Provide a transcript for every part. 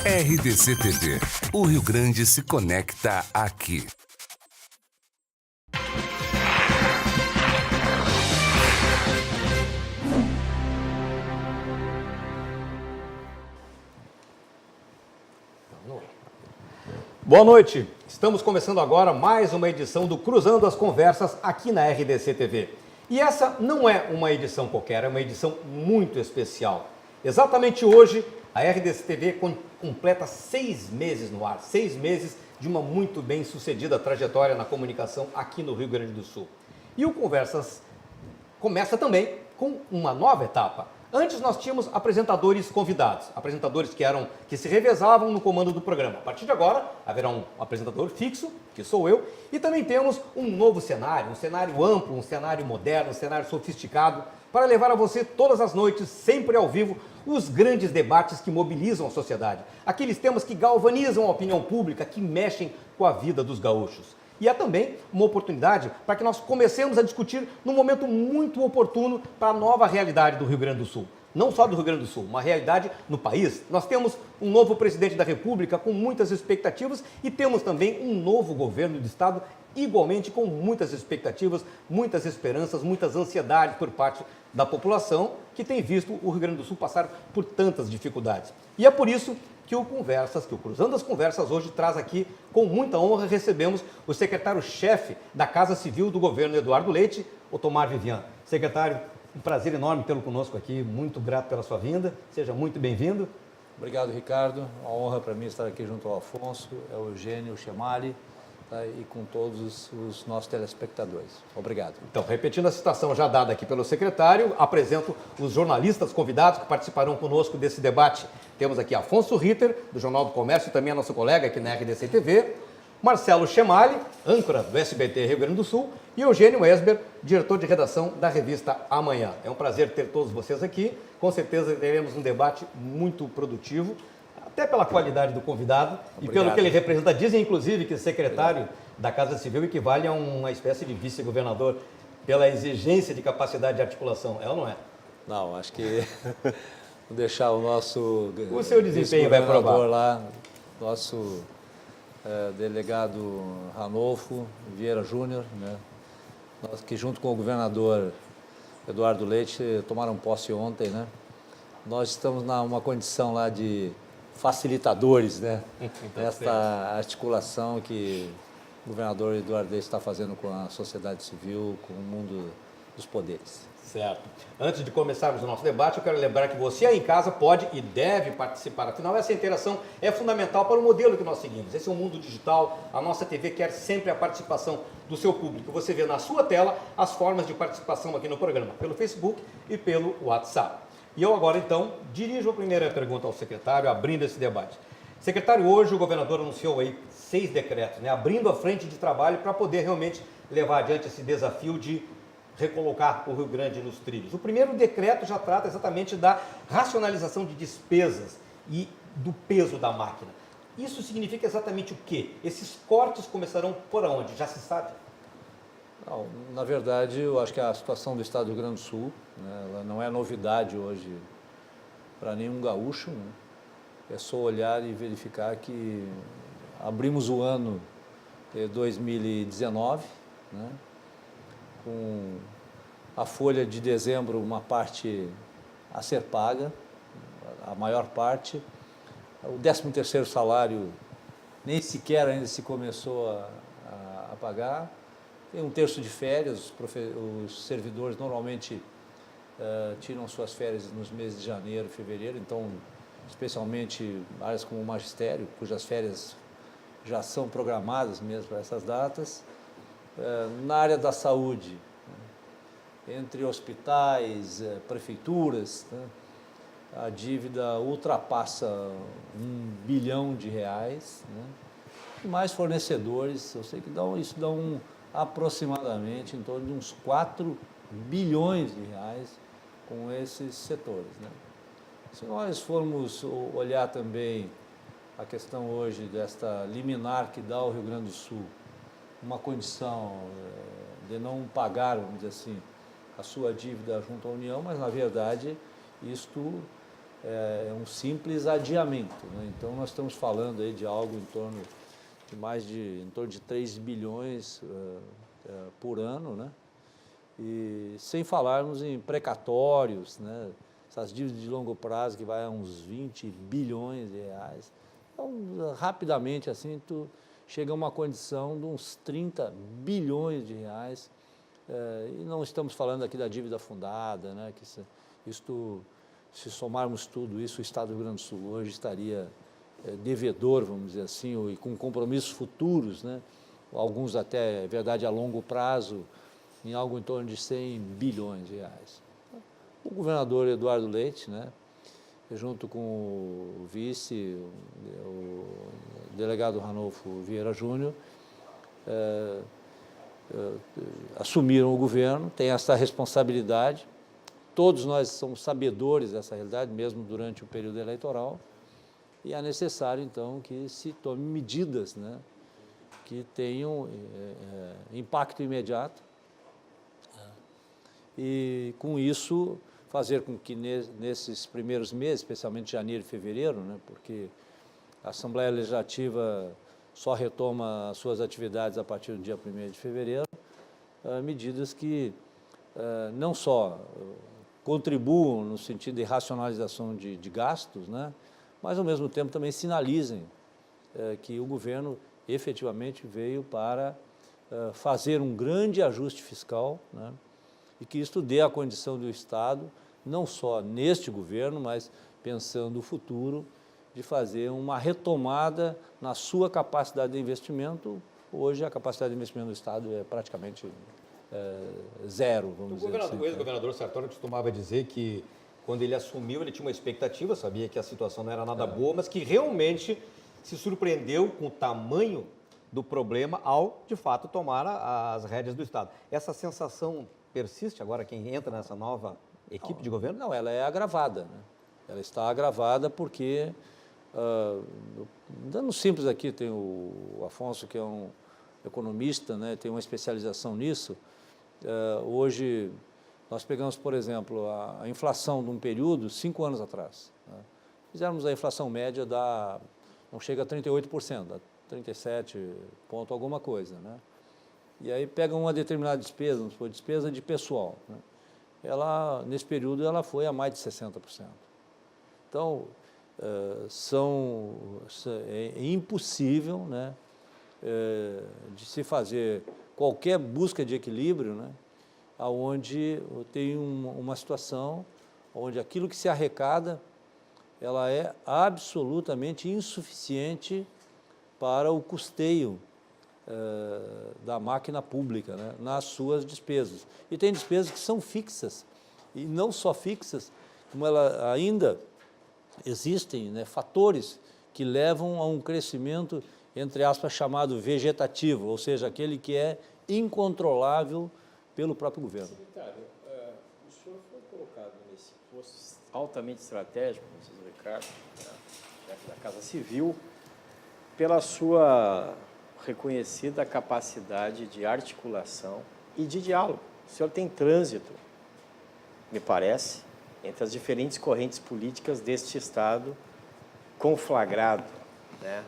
RDC TV. O Rio Grande se conecta aqui. Boa noite. Estamos começando agora mais uma edição do Cruzando as Conversas aqui na RDC TV. E essa não é uma edição qualquer, é uma edição muito especial. Exatamente hoje, a RDC TV completa 6 meses no ar, 6 meses de uma muito bem sucedida trajetória na comunicação aqui no Rio Grande do Sul. E o Conversas começa também com uma nova etapa. Antes nós tínhamos apresentadores convidados, apresentadores que se revezavam no comando do programa. A partir de agora, haverá um apresentador fixo, que sou eu, e também temos um novo cenário, um cenário amplo, um cenário moderno, um cenário sofisticado, para levar a você todas as noites, sempre ao vivo, os grandes debates que mobilizam a sociedade, aqueles temas que galvanizam a opinião pública, que mexem com a vida dos gaúchos. E é também uma oportunidade para que nós comecemos a discutir num momento muito oportuno para a nova realidade do Rio Grande do Sul. Não só do Rio Grande do Sul, uma realidade no país. Nós temos um novo presidente da República com muitas expectativas e temos também um novo governo do Estado igualmente com muitas expectativas, muitas esperanças, muitas ansiedades por parte da população que tem visto o Rio Grande do Sul passar por tantas dificuldades. E é por isso que o Cruzando as Conversas hoje traz aqui, com muita honra, recebemos o secretário-chefe da Casa Civil do governo Eduardo Leite, Otomar Vivian. Secretário, um prazer enorme tê-lo conosco aqui, muito grato pela sua vinda, seja muito bem-vindo. Obrigado, Ricardo, uma honra para mim estar aqui junto ao Afonso, ao Eugênio, ao Chemali, tá, e com todos os nossos telespectadores. Obrigado. Então, repetindo a citação já dada aqui pelo secretário, apresento os jornalistas convidados que participarão conosco desse debate. Temos aqui Afonso Ritter, do Jornal do Comércio, também é nosso colega aqui na RDC TV, Marcelo Chemali, âncora do SBT Rio Grande do Sul, e Eugênio Esber, diretor de redação da revista Amanhã. É um prazer ter todos vocês aqui, com certeza teremos um debate muito produtivo, até pela qualidade do convidado. Obrigado. E pelo que ele representa. Dizem, inclusive, que secretário da Casa Civil equivale a uma espécie de vice-governador pela exigência de capacidade de articulação. É ou não é? Não, acho que vou deixar o nosso... O seu desempenho vai provar. Lá, nosso delegado Ranolfo Vieira Júnior, né? Nós que junto com o governador Eduardo Leite tomaram posse ontem, né? Nós estamos numa condição lá de facilitadores, né? Esta articulação que o governador Eduardo Leite está fazendo com a sociedade civil, com o mundo dos poderes. Certo. Antes de começarmos o nosso debate, eu quero lembrar que você aí em casa pode e deve participar. Afinal, essa interação é fundamental para o modelo que nós seguimos. Esse é um mundo digital, a nossa TV quer sempre a participação do seu público. Você vê na sua tela as formas de participação aqui no programa, pelo Facebook e pelo WhatsApp. E eu agora, então, dirijo a primeira pergunta ao secretário, abrindo esse debate. Secretário, hoje o governador anunciou aí 6 decretos, né, abrindo a frente de trabalho para poder realmente levar adiante esse desafio de recolocar o Rio Grande nos trilhos. O primeiro decreto já trata exatamente da racionalização de despesas e do peso da máquina. Isso significa exatamente o quê? Esses cortes começarão por onde? Já se sabe? Não, na verdade, eu acho que a situação do estado do Rio Grande do Sul, né, ela não é novidade hoje para nenhum gaúcho, né? É só olhar e verificar que abrimos o ano 2019, né, com a folha de dezembro, uma parte a ser paga, a maior parte. O 13º salário nem sequer ainda se começou a pagar. Tem um terço de férias, os servidores normalmente tiram suas férias nos meses de janeiro e fevereiro, então, especialmente áreas como o magistério, cujas férias já são programadas mesmo para essas datas. Na área da saúde, né, entre hospitais, prefeituras, né, a dívida ultrapassa R$1 bilhão, né, e mais fornecedores, eu sei que isso dá aproximadamente em torno de uns R$4 bilhões com esses setores, né. Se nós formos olhar também a questão hoje desta liminar que dá ao Rio Grande do Sul uma condição de não pagar, vamos dizer assim, a sua dívida junto à União, mas, na verdade, isto é um simples adiamento, né? Então, nós estamos falando aí de algo em torno de 3 bilhões por ano, né? E sem falarmos em precatórios, né? Essas dívidas de longo prazo que vai a uns 20 bilhões de reais. Então, rapidamente, assim, tu chega a uma condição de uns 30 bilhões de reais. E não estamos falando aqui da dívida fundada, né? Que se somarmos tudo isso, o Estado do Rio Grande do Sul hoje estaria devedor, vamos dizer assim, e com compromissos futuros, né? Alguns até, é verdade, a longo prazo, em algo em torno de 100 bilhões de reais. O governador Eduardo Leite, né, junto com o vice, o delegado Ranolfo Vieira Júnior, assumiram o governo, têm essa responsabilidade. Todos nós somos sabedores dessa realidade, mesmo durante o período eleitoral, e é necessário, então, que se tome medidas, né, que tenham impacto imediato e, com isso, fazer com que nesses primeiros meses, especialmente janeiro e fevereiro, né, porque a Assembleia Legislativa só retoma as suas atividades a partir do dia 1º de fevereiro, medidas que não só contribuam no sentido de racionalização de gastos, né, mas, ao mesmo tempo, também sinalizem que o governo efetivamente veio para fazer um grande ajuste fiscal, né, e que isso dê a condição do Estado, não só neste governo, mas pensando no futuro, de fazer uma retomada na sua capacidade de investimento. Hoje, a capacidade de investimento do Estado é praticamente zero, vamos dizer assim. O ex-governador Sartori costumava dizer que, quando ele assumiu, ele tinha uma expectativa, sabia que a situação não era nada boa, mas que realmente se surpreendeu com o tamanho do problema ao, de fato, tomar as rédeas do Estado. Essa sensação persiste agora quem entra nessa nova equipe de governo? Não, ela é agravada, né? Ela está agravada porque, dando simples aqui, tem o Afonso, que é um economista, né, tem uma especialização nisso. Hoje, nós pegamos, por exemplo, a inflação de um período 5 anos atrás, né? Fizemos a inflação média não chega a 38%, dá 37 ponto alguma coisa, né? E aí pega uma determinada despesa, vamos supor, despesa de pessoal, né? Ela, nesse período, ela foi a mais de 60%. Então, é impossível, né, de se fazer qualquer busca de equilíbrio, né, onde tem uma situação onde aquilo que se arrecada ela é absolutamente insuficiente para o custeio da máquina pública, né, nas suas despesas. E tem despesas que são fixas, e não só fixas, como ela ainda existem, né, fatores que levam a um crescimento, entre aspas, chamado vegetativo, ou seja, aquele que é incontrolável pelo próprio governo. Secretário, o senhor foi colocado nesse posto altamente estratégico, como diz o Ricardo, chefe da Casa Civil, pela sua reconhecida capacidade de articulação e de diálogo. O senhor tem trânsito, me parece, entre as diferentes correntes políticas deste Estado, conflagrado, né,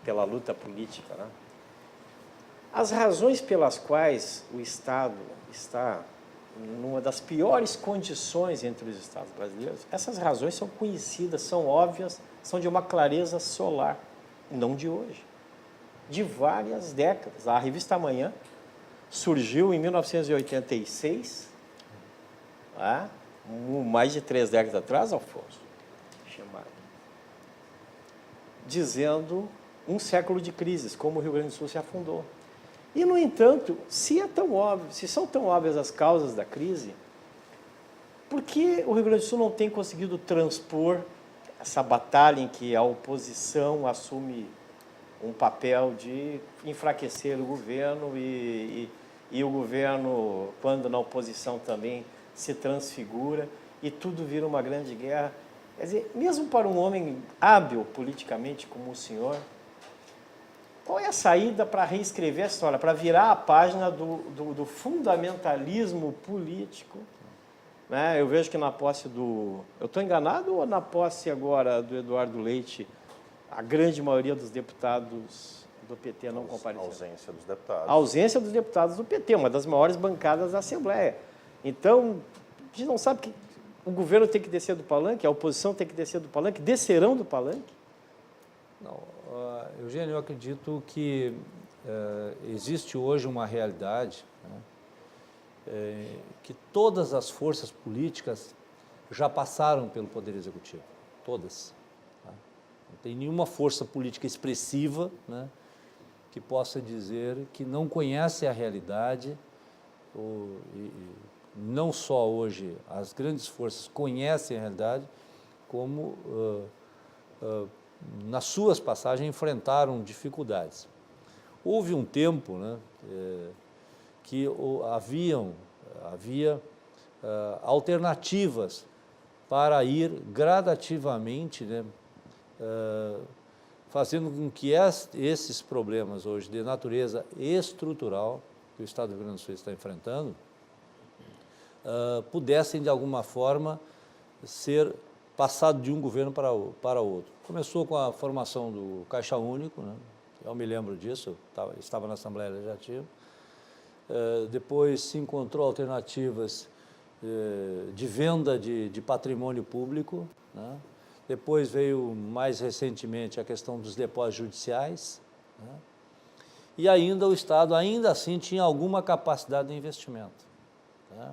pela luta política, né? As razões pelas quais o Estado está numa das piores condições entre os Estados brasileiros, essas razões são conhecidas, são óbvias, são de uma clareza solar, não de hoje, de várias décadas. A revista Amanhã surgiu em 1986, mais de 3 décadas atrás, Alfonso, dizendo um século de crises, como o Rio Grande do Sul se afundou. E, no entanto, se são tão óbvias as causas da crise, por que o Rio Grande do Sul não tem conseguido transpor essa batalha em que a oposição assume um papel de enfraquecer o governo e o governo, quando na oposição também, se transfigura e tudo vira uma grande guerra? Quer dizer, mesmo para um homem hábil politicamente como o senhor, qual é a saída para reescrever a história, para virar a página do fundamentalismo político né? Eu vejo que na posse do... Eu estou enganado ou na posse agora do Eduardo Leite, a grande maioria dos deputados do PT não compareceram? Ausência dos deputados. A ausência dos deputados do PT, uma das maiores bancadas da Assembleia. Então, a gente não sabe que o governo tem que descer do palanque, a oposição tem que descer do palanque, descerão do palanque? Não, Eugênio, eu acredito que existe hoje uma realidade, né, que todas as forças políticas já passaram pelo Poder Executivo, todas. Tá? Não tem nenhuma força política expressiva, né, que possa dizer que não conhece a realidade, não só hoje as grandes forças conhecem a realidade, como nas suas passagens enfrentaram dificuldades. Houve um tempo, né, que havia alternativas para ir gradativamente, né, fazendo com que esses problemas hoje de natureza estrutural que o Estado do Rio Grande do Sul está enfrentando pudessem, de alguma forma, ser passado de um governo para outro. Começou com a formação do Caixa Único, né? Eu me lembro disso, eu estava na Assembleia Legislativa. Depois se encontrou alternativas de venda de patrimônio público, né? Depois veio, mais recentemente, a questão dos depósitos judiciais, né? E ainda o Estado, ainda assim, tinha alguma capacidade de investimento, né?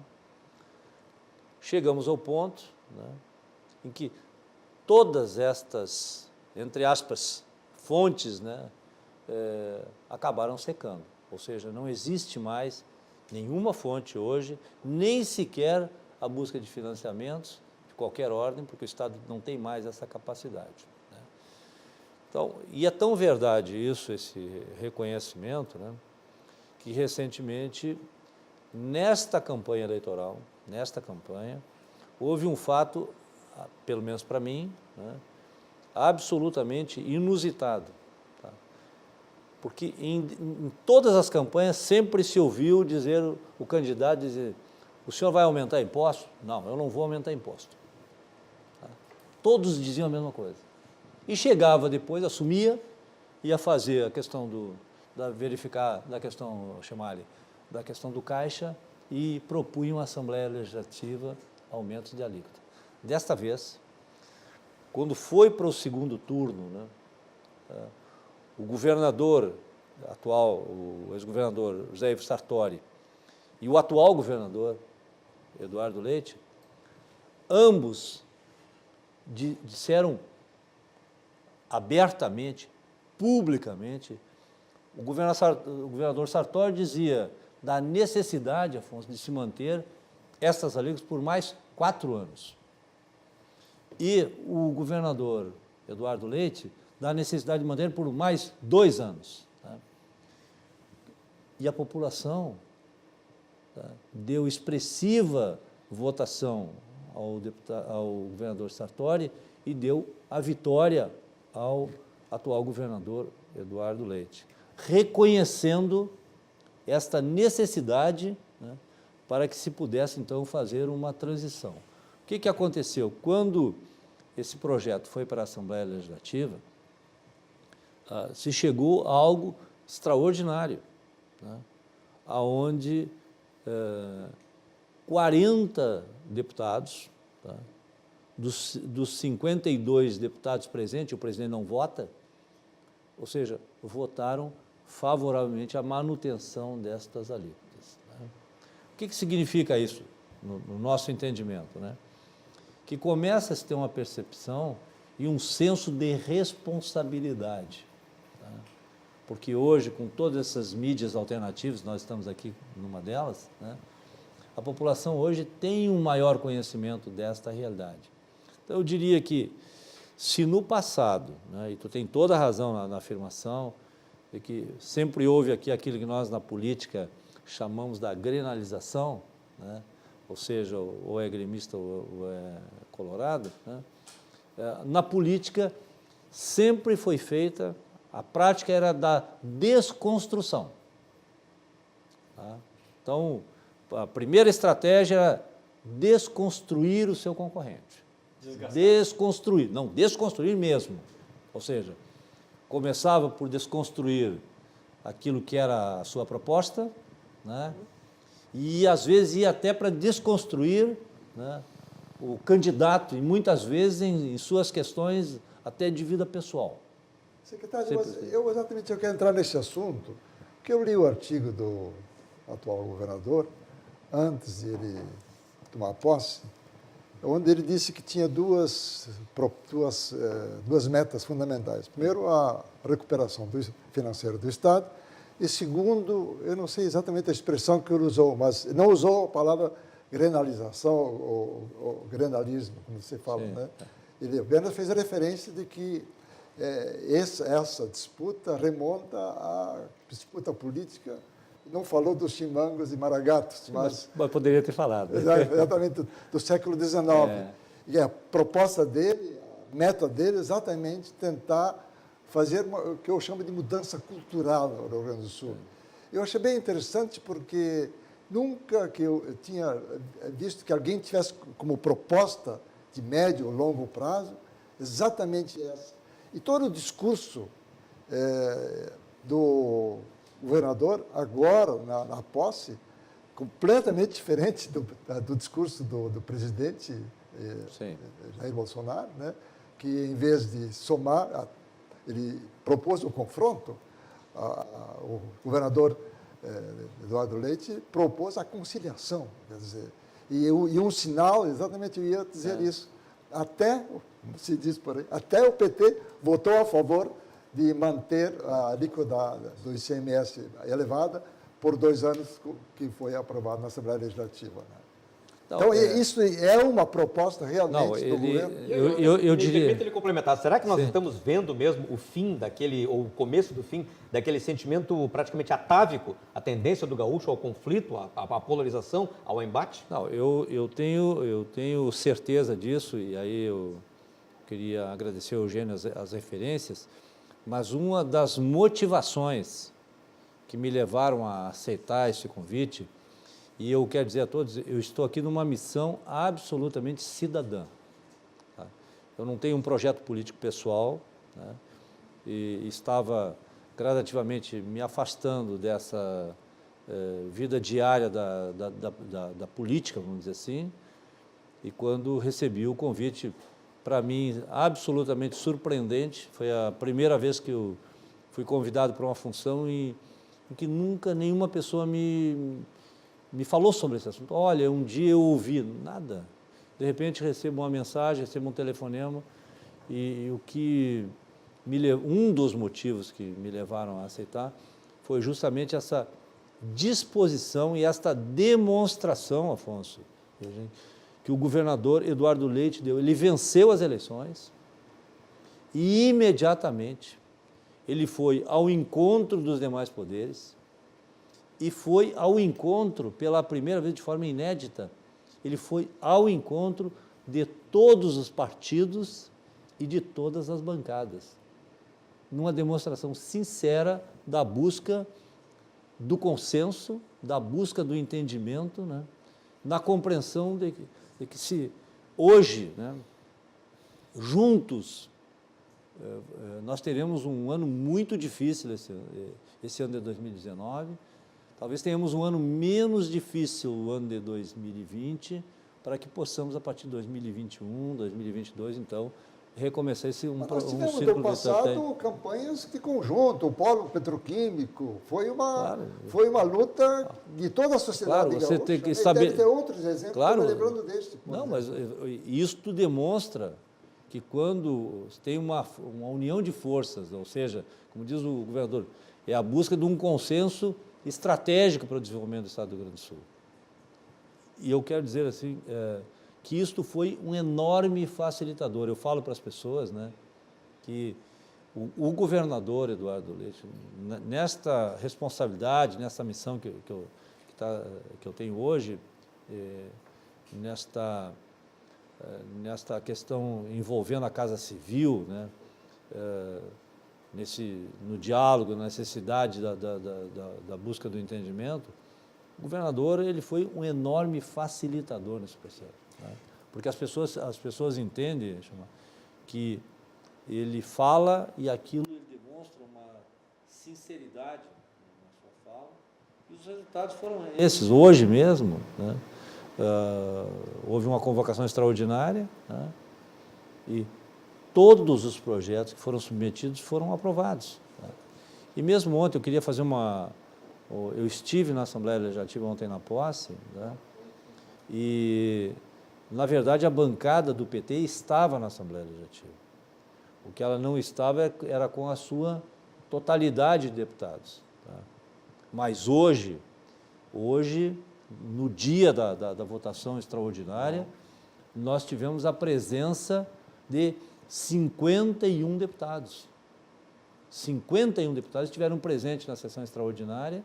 Chegamos ao ponto, né, em que todas estas, entre aspas, fontes, né, acabaram secando. Ou seja, não existe mais nenhuma fonte hoje, nem sequer a busca de financiamentos de qualquer ordem, porque o Estado não tem mais essa capacidade, né? Então, e é tão verdade isso, esse reconhecimento, né, que recentemente, nesta campanha eleitoral, houve um fato, pelo menos para mim, né, absolutamente inusitado. Tá? Porque em todas as campanhas sempre se ouviu dizer, o candidato dizer, o senhor vai aumentar imposto? Não, eu não vou aumentar imposto. Tá? Todos diziam a mesma coisa. E chegava depois, assumia, ia fazer a questão da questão do Caixa e propunham à Assembleia Legislativa aumentos de alíquota. Desta vez, quando foi para o segundo turno, né, o governador atual, o ex-governador José Ivo Sartori, e o atual governador, Eduardo Leite, ambos disseram abertamente, publicamente, o governador Sartori dizia da necessidade, Afonso, de se manter essas alíquotas por mais 4 anos. E o governador Eduardo Leite da necessidade de manter por mais 2 anos. Tá? E a população, tá, deu expressiva votação ao governador Sartori e deu a vitória ao atual governador Eduardo Leite, reconhecendo esta necessidade, né, para que se pudesse, então, fazer uma transição. O que aconteceu? Quando esse projeto foi para a Assembleia Legislativa, se chegou a algo extraordinário, né, onde 40 deputados, tá, dos 52 deputados presentes, o presidente não vota, ou seja, votaram favoravelmente à manutenção destas alíquotas. Né? O que significa isso, no nosso entendimento? Né? Que começa a se ter uma percepção e um senso de responsabilidade. Tá? Porque hoje, com todas essas mídias alternativas, nós estamos aqui numa delas, né? A população hoje tem um maior conhecimento desta realidade. Então, eu diria que, se no passado, né, e tu tem toda a razão na afirmação, de que sempre houve aqui aquilo que nós na política chamamos da grenalização, né? Ou seja, ou é gremista ou é colorado, né? Na política sempre foi feita, a prática era da desconstrução. Tá? Então, a primeira estratégia era desconstruir o seu concorrente. Desconstruir, não, desconstruir mesmo. Ou seja, começava por desconstruir aquilo que era a sua proposta, né? E às vezes ia até para desconstruir, né, o candidato, e muitas vezes em suas questões até de vida pessoal. Secretário, mas eu quero entrar nesse assunto, porque eu li o artigo do atual governador, antes de ele tomar posse, onde ele disse que tinha duas metas fundamentais. Primeiro, a recuperação financeira do Estado, e segundo, eu não sei exatamente a expressão que ele usou, mas não usou a palavra grenalização ou grenalismo, como você fala, né? Ele apenas fez a referência de que essa disputa remonta à disputa política. Não falou dos chimangos e maragatos, mas poderia ter falado. Exatamente, do século XIX. E a proposta dele, a meta dele, é exatamente tentar fazer o que eu chamo de mudança cultural no Rio Grande do Sul. Eu achei bem interessante porque nunca que eu tinha visto que alguém tivesse como proposta de médio ou longo prazo exatamente essa. E todo o discurso do governador, agora, na posse, completamente diferente do discurso do presidente Jair Bolsonaro, né? Que, em vez de somar, ele propôs o confronto. O governador Eduardo Leite propôs a conciliação, quer dizer, e um sinal, exatamente eu ia dizer isso, até, se diz por aí, até o PT votou a favor de manter a alíquota do ICMS elevada por 2 anos, que foi aprovado na Assembleia Legislativa, né? Então, isso é uma proposta realmente do governo? Eu diria... Permita ele complementar. Será que nós estamos vendo mesmo o fim daquele, ou o começo do fim daquele sentimento praticamente atávico, a tendência do gaúcho ao conflito, à polarização, ao embate? Não, eu tenho certeza disso, e aí eu queria agradecer ao Eugênio as referências, mas uma das motivações que me levaram a aceitar esse convite, e eu quero dizer a todos, eu estou aqui numa missão absolutamente cidadã. Tá? Eu não tenho um projeto político pessoal, né? E estava gradativamente me afastando dessa vida diária da política, vamos dizer assim, e quando recebi o convite, para mim, absolutamente surpreendente, foi a primeira vez que eu fui convidado para uma função em que nunca nenhuma pessoa me falou sobre esse assunto. Olha, um dia eu ouvi, nada. De repente recebo uma mensagem, recebo um telefonema, e o que um dos motivos que me levaram a aceitar foi justamente essa disposição e esta demonstração, Afonso, que o governador Eduardo Leite deu. Ele venceu as eleições e imediatamente ele foi ao encontro dos demais poderes, e foi ao encontro, pela primeira vez de forma inédita, ele foi ao encontro de todos os partidos e de todas as bancadas, numa demonstração sincera da busca do consenso, da busca do entendimento, né? Na compreensão de que se hoje, né, juntos, nós teremos um ano muito difícil esse ano de 2019, talvez tenhamos um ano menos difícil, o ano de 2020, para que possamos, a partir de 2021, 2022, então, recomeçar nós tivemos no passado campanhas de conjunto, o polo petroquímico, foi uma luta de toda a sociedade. Claro, você tem que saber. Deve ter outros exemplos, claro, lembrando deste. Não, mas isto demonstra que quando tem uma união de forças, ou seja, como diz o governador, é a busca de um consenso estratégico para o desenvolvimento do Estado do Rio Grande do Sul. E eu quero dizer assim, que isto foi um enorme facilitador. Eu falo para as pessoas, né, que o governador Eduardo Leite, nesta responsabilidade, nessa missão que eu tenho hoje, nesta questão envolvendo a Casa Civil, né, no diálogo, na necessidade da busca do entendimento, O governador ele foi um enorme facilitador nesse processo, tá? Porque as pessoas entendem que ele fala e aquilo ele demonstra uma sinceridade na sua fala, e os resultados foram esses. Hoje mesmo, né, houve uma convocação extraordinária, né, e todos os projetos que foram submetidos foram aprovados, tá? E mesmo ontem eu queria fazer eu estive na Assembleia Legislativa ontem na posse, né, e, na verdade, a bancada do PT estava na Assembleia Legislativa. O que ela não estava era com a sua totalidade de deputados, tá? Mas hoje, no dia da votação extraordinária, nós tivemos a presença de 51 deputados. 51 deputados estiveram presentes na sessão extraordinária,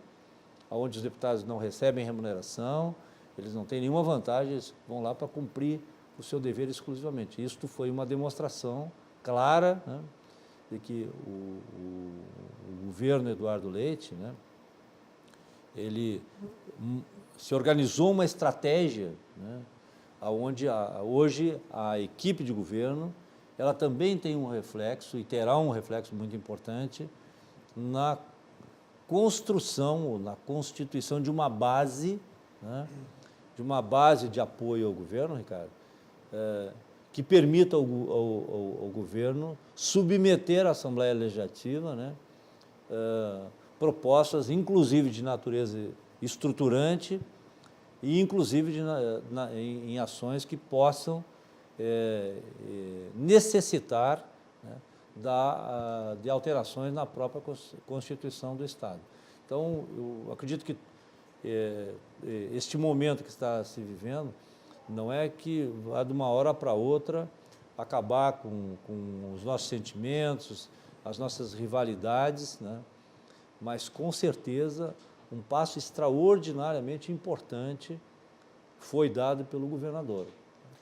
onde os deputados não recebem remuneração, eles não têm nenhuma vantagem, eles vão lá para cumprir o seu dever exclusivamente. Isto foi uma demonstração clara, né, de que o governo Eduardo Leite, né, ele se organizou uma estratégia, né, onde hoje a equipe de governo ela também tem um reflexo e terá um reflexo muito importante na construção, na constituição de uma base, né, de apoio ao governo, Ricardo, que permita ao governo submeter à Assembleia Legislativa, né, propostas, inclusive de natureza estruturante e, inclusive, em ações que possam necessitar, né, de alterações na própria Constituição do Estado. Então, eu acredito que este momento que está se vivendo não é que vá de uma hora para outra acabar com os nossos sentimentos, as nossas rivalidades, né? Mas, com certeza, um passo extraordinariamente importante foi dado pelo governador,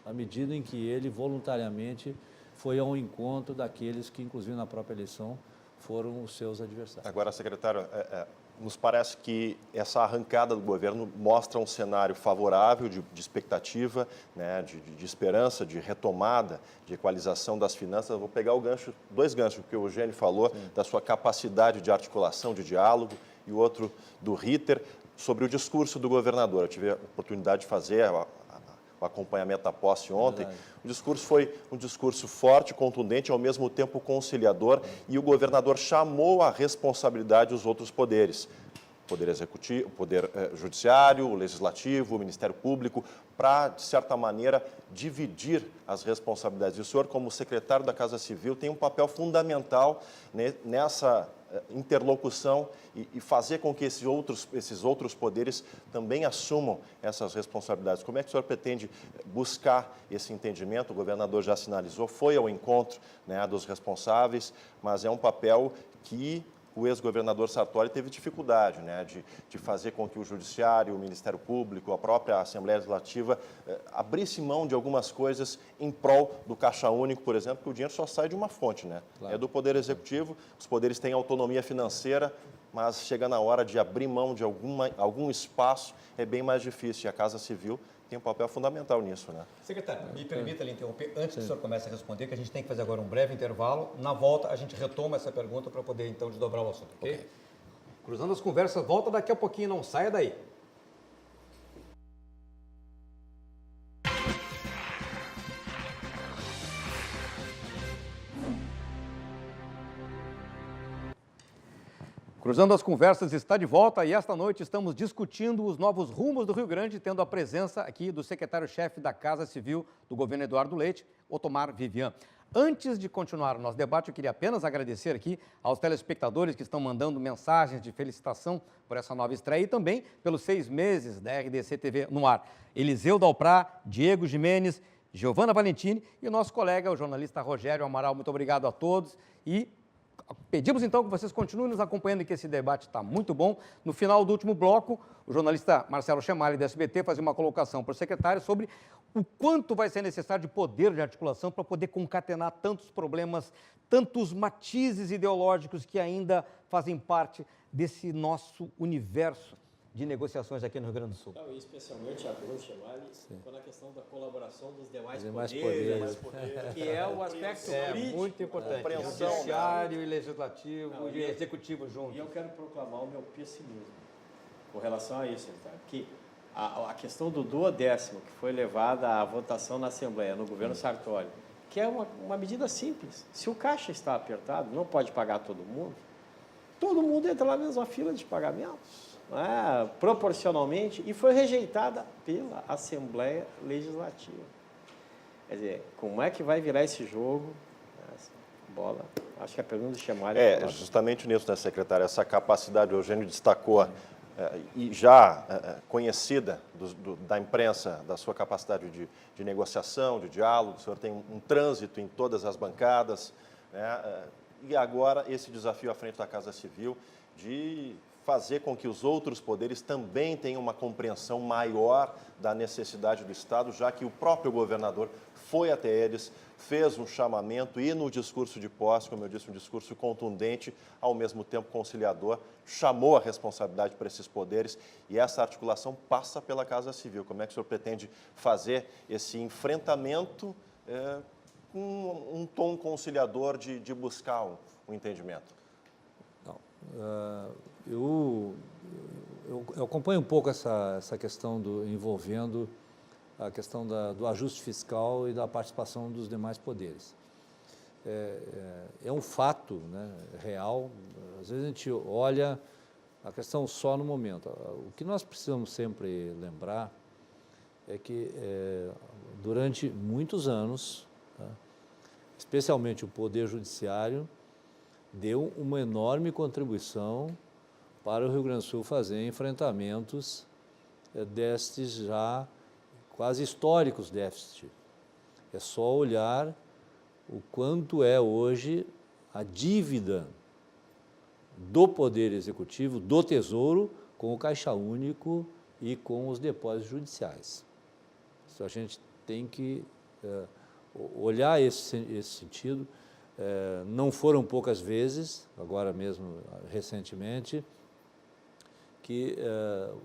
à medida em que ele voluntariamente foi ao encontro daqueles que, inclusive na própria eleição, foram os seus adversários. Agora, secretário, nos parece que essa arrancada do governo mostra um cenário favorável de expectativa, né, de esperança, de retomada, de equalização das finanças. Eu vou pegar dois ganchos, porque o Eugênio falou da sua capacidade de articulação, de diálogo, e o outro do Ritter, sobre o discurso do governador. Eu tive a oportunidade de fazer o acompanhamento da posse ontem. Verdade. O discurso foi um discurso forte, contundente, ao mesmo tempo conciliador, e o governador chamou à responsabilidade os outros poderes, o Poder Executivo, o Poder Judiciário, o Legislativo, o Ministério Público, para, de certa maneira, dividir as responsabilidades. E o senhor, como secretário da Casa Civil, tem um papel fundamental nessa interlocução e fazer com que esses outros poderes também assumam essas responsabilidades. Como é que o senhor pretende buscar esse entendimento? O governador já sinalizou, foi ao encontro, né, dos responsáveis, mas é um papel que o ex-governador Sartori teve dificuldade, né, de fazer com que o Judiciário, o Ministério Público, a própria Assembleia Legislativa abrisse mão de algumas coisas em prol do Caixa Único, por exemplo, que o dinheiro só sai de uma fonte, né? Claro. É do Poder Executivo, os poderes têm autonomia financeira, mas chega na hora de abrir mão de algum espaço, é bem mais difícil, e a Casa Civil tem um papel fundamental nisso, né? Secretário, me permita lhe interromper, antes que o senhor comece a responder, que a gente tem que fazer agora um breve intervalo. Na volta, a gente retoma essa pergunta para poder, então, desdobrar o assunto, ok? Cruzando as conversas, volta daqui a pouquinho, não saia daí. Cruzando as Conversas está de volta e esta noite estamos discutindo os novos rumos do Rio Grande, tendo a presença aqui do secretário-chefe da Casa Civil do governo Eduardo Leite, Otomar Vivian. Antes de continuar o nosso debate, eu queria apenas agradecer aqui aos telespectadores que estão mandando mensagens de felicitação por essa nova estreia e também pelos 6 meses da RDC TV no ar. Eliseu Dalprá, Diego Jimenez, Giovana Valentini e o nosso colega, o jornalista Rogério Amaral. Muito obrigado a todos e pedimos então que vocês continuem nos acompanhando, que esse debate está muito bom. No final do último bloco, o jornalista Marcelo Chemali, da SBT, fazia uma colocação para o secretário sobre o quanto vai ser necessário de poder de articulação para poder concatenar tantos problemas, tantos matizes ideológicos que ainda fazem parte desse nosso universo de negociações aqui no Rio Grande do Sul. Não, e especialmente a Bruno Chamali, quando a questão da colaboração dos demais poderes, que é o aspecto crítico. Muito importante. Compreensão, Judiciário e legislativo Não, e executivo juntos. E eu quero proclamar o meu pessimismo com relação a isso, tá? Que a questão do duodécimo, que foi levada à votação na Assembleia, no governo Sartori, que é uma medida simples. Se o caixa está apertado, não pode pagar todo mundo entra na mesma fila de pagamentos, né? Proporcionalmente, e foi rejeitada pela Assembleia Legislativa. Quer dizer, como é que vai virar esse jogo? Essa bola, acho que a pergunta do Chamali... justamente nisso, né, secretário? Essa capacidade, o Eugênio destacou, e já conhecida da imprensa, da sua capacidade de negociação, de diálogo, o senhor tem um trânsito em todas as bancadas, né? E agora esse desafio à frente da Casa Civil de fazer com que os outros poderes também tenham uma compreensão maior da necessidade do Estado, já que o próprio governador foi até eles, fez um chamamento e no discurso de posse, como eu disse, um discurso contundente, ao mesmo tempo conciliador, chamou a responsabilidade para esses poderes e essa articulação passa pela Casa Civil. Como é que o senhor pretende fazer esse enfrentamento com um tom conciliador de buscar um entendimento? Não, eu acompanho um pouco essa questão envolvendo a questão do ajuste fiscal e da participação dos demais poderes. É um fato, né, real, às vezes a gente olha a questão só no momento. O que nós precisamos sempre lembrar é que durante muitos anos, tá, especialmente o Poder Judiciário, deu uma enorme contribuição para o Rio Grande do Sul fazer enfrentamentos destes já quase históricos déficits. É só olhar o quanto é hoje a dívida do Poder Executivo, do Tesouro, com o Caixa Único e com os depósitos judiciais. Isso a gente tem que olhar esse sentido. Não foram poucas vezes, agora mesmo recentemente, que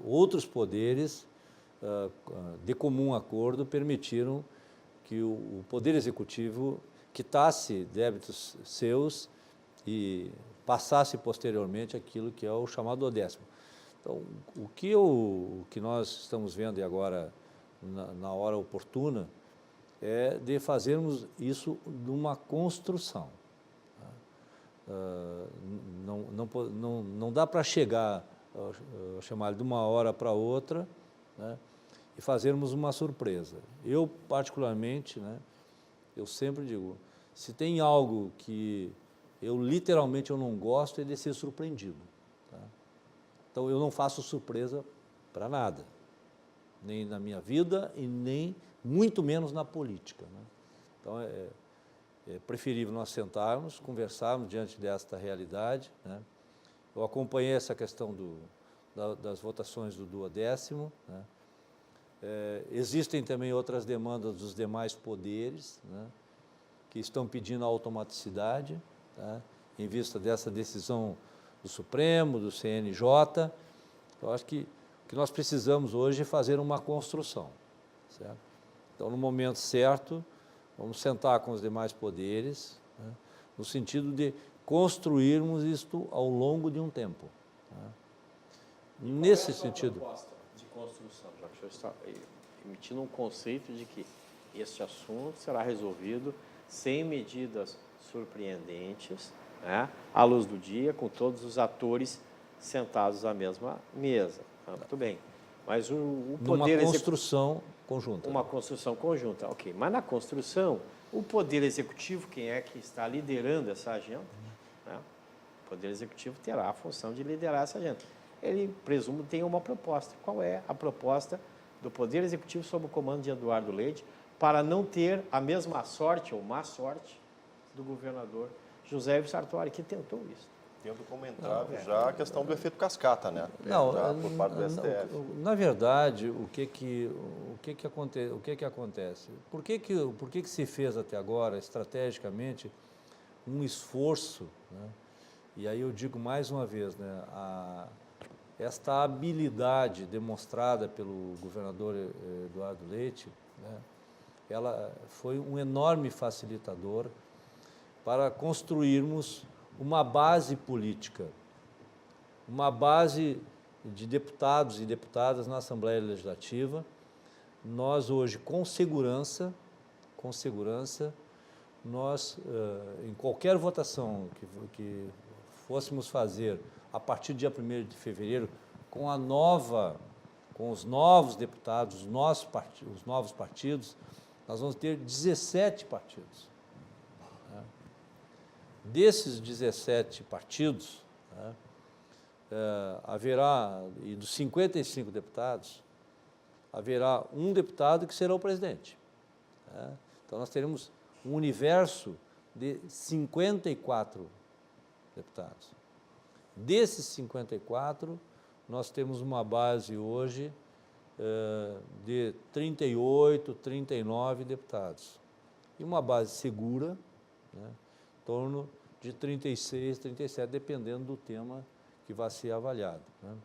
outros poderes, de comum acordo, permitiram que o Poder Executivo quitasse débitos seus e passasse posteriormente aquilo que é o chamado duodécimo. Então, o que nós estamos vendo e agora, na hora oportuna, é de fazermos isso numa construção. Não dá para chegar, chamar de uma hora para outra, né, e fazermos uma surpresa. Eu, particularmente, né, eu sempre digo, se tem algo que eu literalmente não gosto, é de ser surpreendido. Tá? Então, eu não faço surpresa para nada, nem na minha vida e nem muito menos na política, né? Então, é preferível nós sentarmos, conversarmos diante desta realidade, né? Eu acompanhei essa questão das votações do duodécimo, né? Existem também outras demandas dos demais poderes, né, que estão pedindo a automaticidade, tá, em vista dessa decisão do Supremo, do CNJ. Eu acho que o que nós precisamos hoje é fazer uma construção, certo? Então, no momento certo, vamos sentar com os demais poderes, né, no sentido de construirmos isto ao longo de um tempo. Tá? Nesse sentido. Proposta de construção, já que o senhor está emitindo um conceito de que este assunto será resolvido sem medidas surpreendentes, né, à luz do dia, com todos os atores sentados à mesma mesa. Muito bem. Mas o poder... Numa construção conjunta. Uma construção conjunta, ok. Mas na construção, o Poder Executivo, quem é que está liderando essa agenda? Né? O Poder Executivo terá a função de liderar essa agenda. Ele, presumo, tem uma proposta. Qual é a proposta do Poder Executivo sob o comando de Eduardo Leite para não ter a mesma sorte ou má sorte do governador José Ivo Sartori, que tentou isso? Tendo como entrave já a questão do efeito cascata, né? Não, já por parte do STF. Na verdade, o que acontece? Por que se fez até agora, estrategicamente, um esforço, né? E aí eu digo mais uma vez, né, esta habilidade demonstrada pelo governador Eduardo Leite, né, ela foi um enorme facilitador para construirmos uma base política, uma base de deputados e deputadas na Assembleia Legislativa. Nós hoje, com segurança, nós, em qualquer votação que fôssemos fazer a partir do dia 1º de fevereiro, com os novos deputados, os novos partidos, nós vamos ter 17 partidos. Né? Desses 17 partidos, né, haverá, e dos 55 deputados, haverá um deputado que será o presidente. Né? Então, nós teremos um universo de 54 deputados. Desses 54, nós temos uma base hoje de 38, 39 deputados. E uma base segura, né, em torno de 36, 37, dependendo do tema que vai ser avaliado. Né?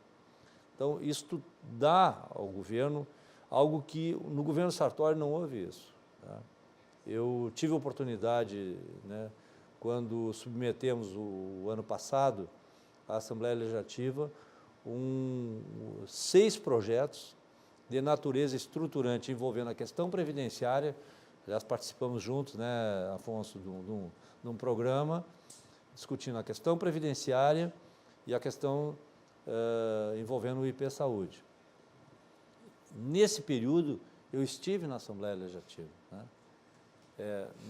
Então, isto dá ao governo algo que no governo Sartori não houve isso. Tá? Eu tive a oportunidade, né, quando submetemos o ano passado à Assembleia Legislativa 6 projetos de natureza estruturante envolvendo a questão previdenciária. Aliás, participamos juntos, né, Afonso, de um programa discutindo a questão previdenciária e a questão envolvendo o IP Saúde. Nesse período, eu estive na Assembleia Legislativa. Né?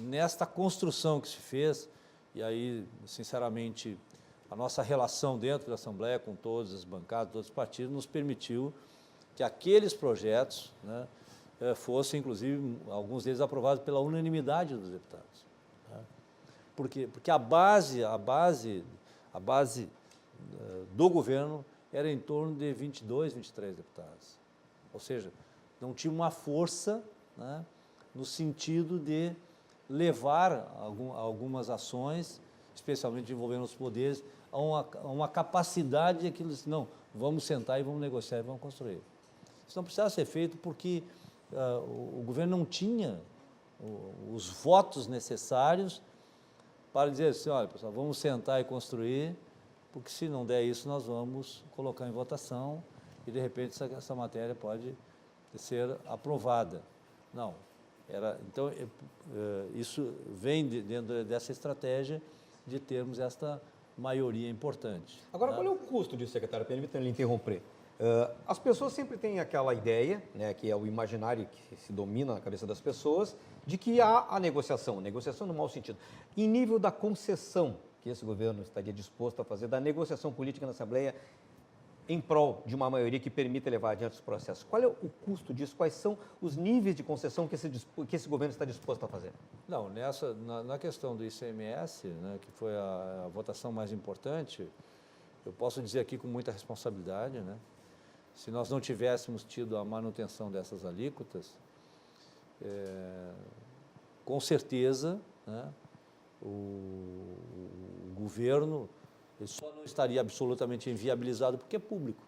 Nesta construção que se fez, e aí, sinceramente, a nossa relação dentro da Assembleia com todas as bancadas, todos os partidos, nos permitiu que aqueles projetos, né, fossem, inclusive, alguns deles aprovados pela unanimidade dos deputados. Né? Porque a base do governo era em torno de 22, 23 deputados. Ou seja, não tinha uma força, né, no sentido de levar algumas ações, especialmente envolvendo os poderes, a uma capacidade de aquilo, não, vamos sentar e vamos negociar e vamos construir. Isso não precisava ser feito porque o governo não tinha os votos necessários para dizer assim, olha, pessoal, vamos sentar e construir, porque se não der isso, nós vamos colocar em votação e, de repente, essa matéria pode ser aprovada. Não. Então, isso vem dentro dessa estratégia de termos esta maioria importante. Agora, qual é o custo disso, secretário? Permita lhe interromper. As pessoas sempre têm aquela ideia, né, que é o imaginário que se domina na cabeça das pessoas, de que há a negociação no mau sentido. Em nível da concessão que esse governo estaria disposto a fazer, da negociação política na Assembleia, em prol de uma maioria que permita levar adiante os processos. Qual é o custo disso? Quais são os níveis de concessão que esse governo está disposto a fazer? Não, na questão do ICMS, né, que foi a votação mais importante, eu posso dizer aqui com muita responsabilidade, né, se nós não tivéssemos tido a manutenção dessas alíquotas, com certeza, né, o governo ele só não estaria absolutamente inviabilizado porque é público.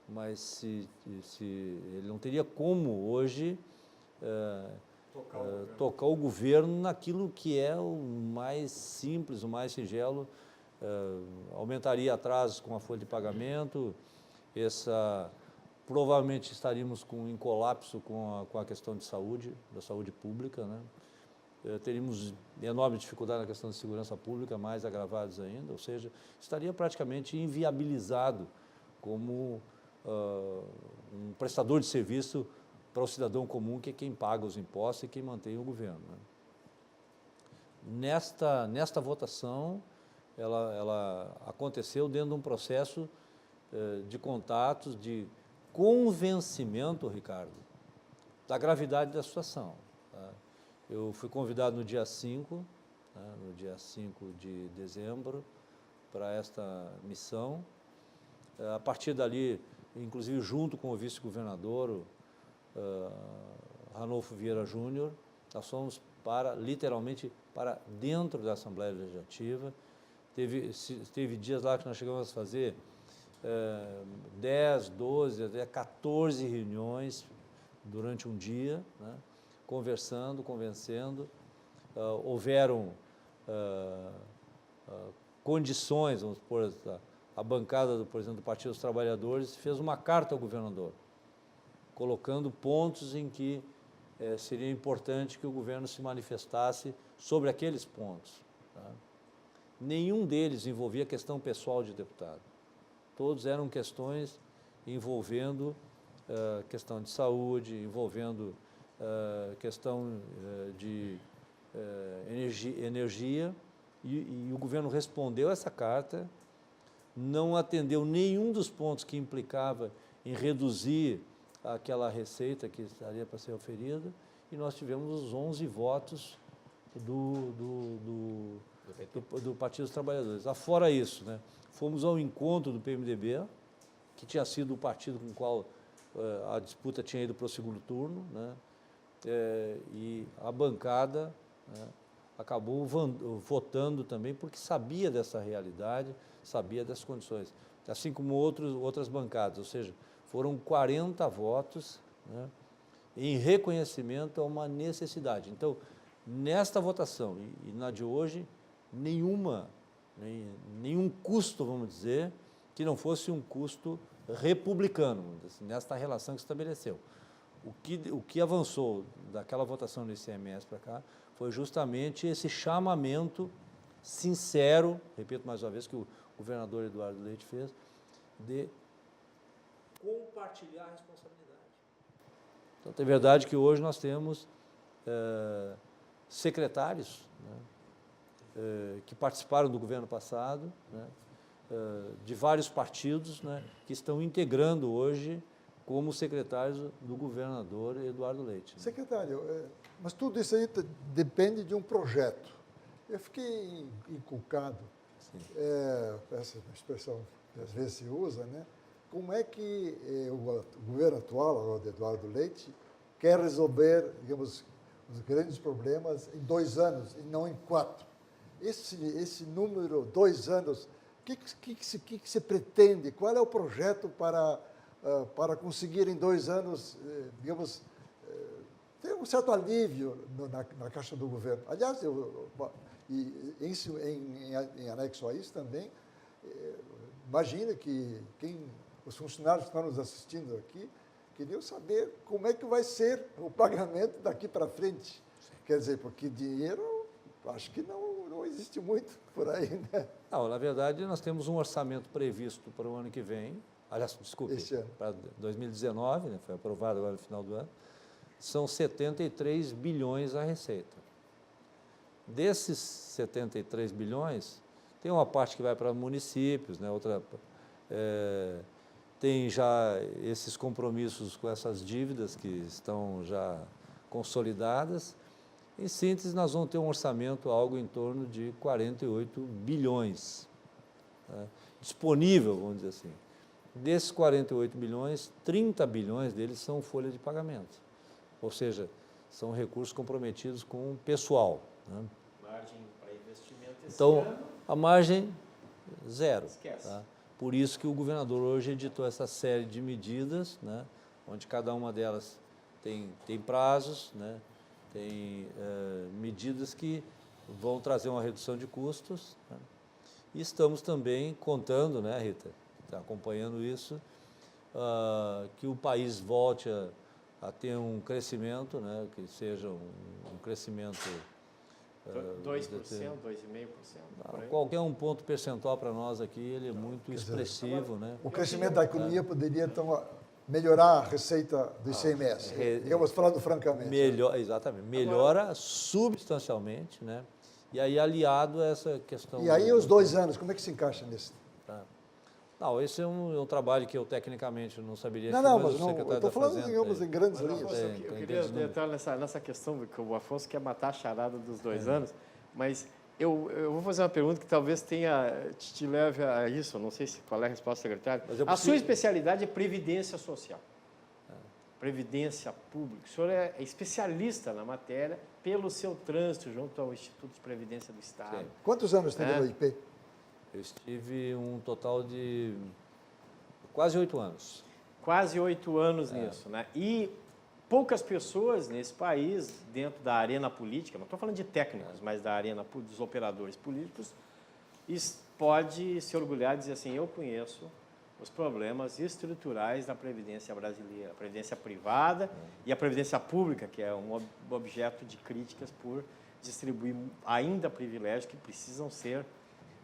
Mas se ele não teria como hoje tocar o governo naquilo que é o mais simples, o mais singelo, aumentaria atrasos com a folha de pagamento, provavelmente estaríamos em colapso com a questão de saúde, da saúde pública, né? Teríamos enorme dificuldade na questão de segurança pública, mais agravados ainda, ou seja, estaria praticamente inviabilizado como um prestador de serviço para o cidadão comum, que é quem paga os impostos e quem mantém o governo. Né? Nesta votação, ela aconteceu dentro de um processo de contatos, de convencimento, Ricardo, da gravidade da situação. Tá? Eu fui convidado no dia 5, né, no dia 5 de dezembro, para esta missão. A partir dali, inclusive junto com o vice-governador, Ranolfo Vieira Júnior, nós fomos literalmente para dentro da Assembleia Legislativa. Teve dias lá que nós chegamos a fazer 10, 12, até 14 reuniões durante um dia, né, conversando, convencendo. Houveram condições, vamos supor, a bancada, por exemplo, do Partido dos Trabalhadores fez uma carta ao governador, colocando pontos em que seria importante que o governo se manifestasse sobre aqueles pontos. Tá? Nenhum deles envolvia questão pessoal de deputado. Todos eram questões envolvendo questão de saúde, envolvendo questão de energia e o governo respondeu essa carta, não atendeu nenhum dos pontos que implicava em reduzir aquela receita que estaria para ser oferida, e nós tivemos os 11 votos do Partido dos Trabalhadores. Afora isso, né, fomos ao encontro do PMDB, que tinha sido o partido com o qual a disputa tinha ido para o segundo turno, né, e a bancada, né, acabou votando também porque sabia dessa realidade, sabia dessas condições, assim como outras bancadas, ou seja, foram 40 votos, né, em reconhecimento a uma necessidade. Então, nesta votação e na de hoje, nenhum custo, vamos dizer, que não fosse um custo republicano, assim, nesta relação que se estabeleceu. O que avançou daquela votação no ICMS para cá foi justamente esse chamamento sincero, repito mais uma vez, que o governador Eduardo Leite fez, de compartilhar a responsabilidade. Então, é verdade que hoje nós temos secretários, né, que participaram do governo passado, né, de vários partidos, né, que estão integrando hoje como secretários do governador Eduardo Leite. Né? Secretário, mas tudo isso aí depende de um projeto. Eu fiquei inculcado, essa expressão que às vezes se usa, né? Como é que o governo atual, agora de Eduardo Leite, quer resolver, digamos, os grandes problemas em 2 anos e não em 4? Esse número, 2 anos, o que se pretende? Qual é o projeto para conseguir em 2 anos, digamos, ter um certo alívio na caixa do governo? Aliás, em anexo a isso também, imagina que os funcionários que estão nos assistindo aqui queriam saber como é que vai ser o pagamento daqui para frente. Sim. Quer dizer, porque dinheiro, acho que não existe muito por aí, né? Não, na verdade, nós temos um orçamento previsto para o ano que vem, aliás, desculpe, para 2019, né, foi aprovado agora no final do ano, são 73 bilhões a receita. Desses 73 bilhões, tem uma parte que vai para municípios, né, outra... tem já esses compromissos com essas dívidas que estão já consolidadas. Em síntese, nós vamos ter um orçamento algo em torno de 48 bilhões, né, disponível, vamos dizer assim. Desses 48 bilhões, 30 bilhões deles são folha de pagamento, ou seja, são recursos comprometidos com o pessoal. Né? Margem para investimento esse então, ano, a margem, zero. esquece. Tá? Por isso que o governador hoje editou essa série de medidas, né, onde cada uma delas tem prazos, né, tem medidas que vão trazer uma redução de custos. Né, e estamos também contando, né, Rita, está acompanhando isso, que o país volte a ter um crescimento, né, que seja um crescimento... 2%, 2,5%. Qualquer um ponto percentual para nós aqui, ele é muito expressivo. Né? O crescimento da economia poderia, então, melhorar a receita do ICMS, digamos, falando francamente. Exatamente, melhora substancialmente, né? E aí aliado a essa questão... E aí os 2 anos, como é que se encaixa nisso? Tá. Não, esse é um trabalho que eu tecnicamente não saberia... Mas não, eu estou falando, digamos, em grandes linhas. Afonso, eu queria entrar nessa questão, que o Afonso quer matar a charada dos 2 anos, mas eu vou fazer uma pergunta que talvez te leve a isso, não sei qual é a resposta, secretário. A sua especialidade é previdência social, previdência pública. O senhor é especialista na matéria pelo seu trânsito junto ao Instituto de Previdência do Estado. Sim. Quantos anos tem no IP? Eu estive um total de quase 8 anos. Quase 8 anos nisso, né? E poucas pessoas nesse país, dentro da arena política, não estou falando de técnicos, mas da arena dos operadores políticos, pode se orgulhar de dizer assim, eu conheço os problemas estruturais da Previdência brasileira, a Previdência privada e a Previdência pública, que é um objeto de críticas por distribuir ainda privilégios que precisam ser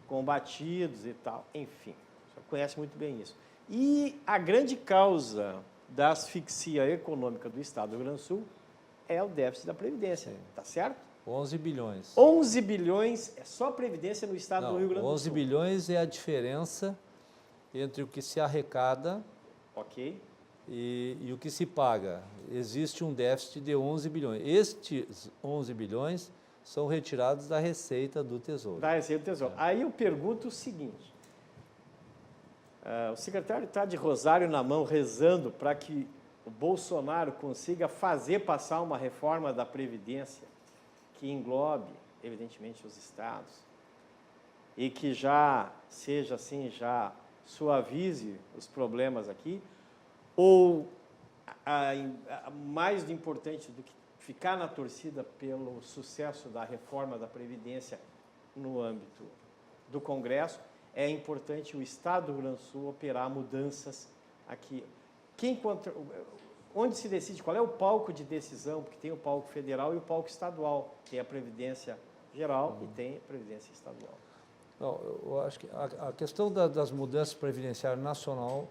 combatidos e tal. Enfim, você conhece muito bem isso. E a grande causa da asfixia econômica do Estado do Rio Grande do Sul é o déficit da Previdência, tá certo? 11 bilhões. 11 bilhões é só Previdência no Estado do Rio Grande do Sul. 11 bilhões é a diferença entre o que se arrecada e o que se paga. Existe um déficit de 11 bilhões. Estes 11 bilhões são retirados da receita do Tesouro. Da receita do Tesouro. Aí eu pergunto o seguinte, o secretário está de rosário na mão, rezando para que o Bolsonaro consiga fazer passar uma reforma da Previdência que englobe, evidentemente, os estados e que já seja assim, já suavize os problemas aqui, ou mais importante do que ficar na torcida pelo sucesso da reforma da Previdência no âmbito do Congresso, é importante o Estado do Rio Grande do Sul operar mudanças aqui. Onde se decide, qual é o palco de decisão, porque tem o palco federal e o palco estadual, tem a Previdência Geral e tem a Previdência Estadual. Não, eu acho que a questão das mudanças previdenciárias nacional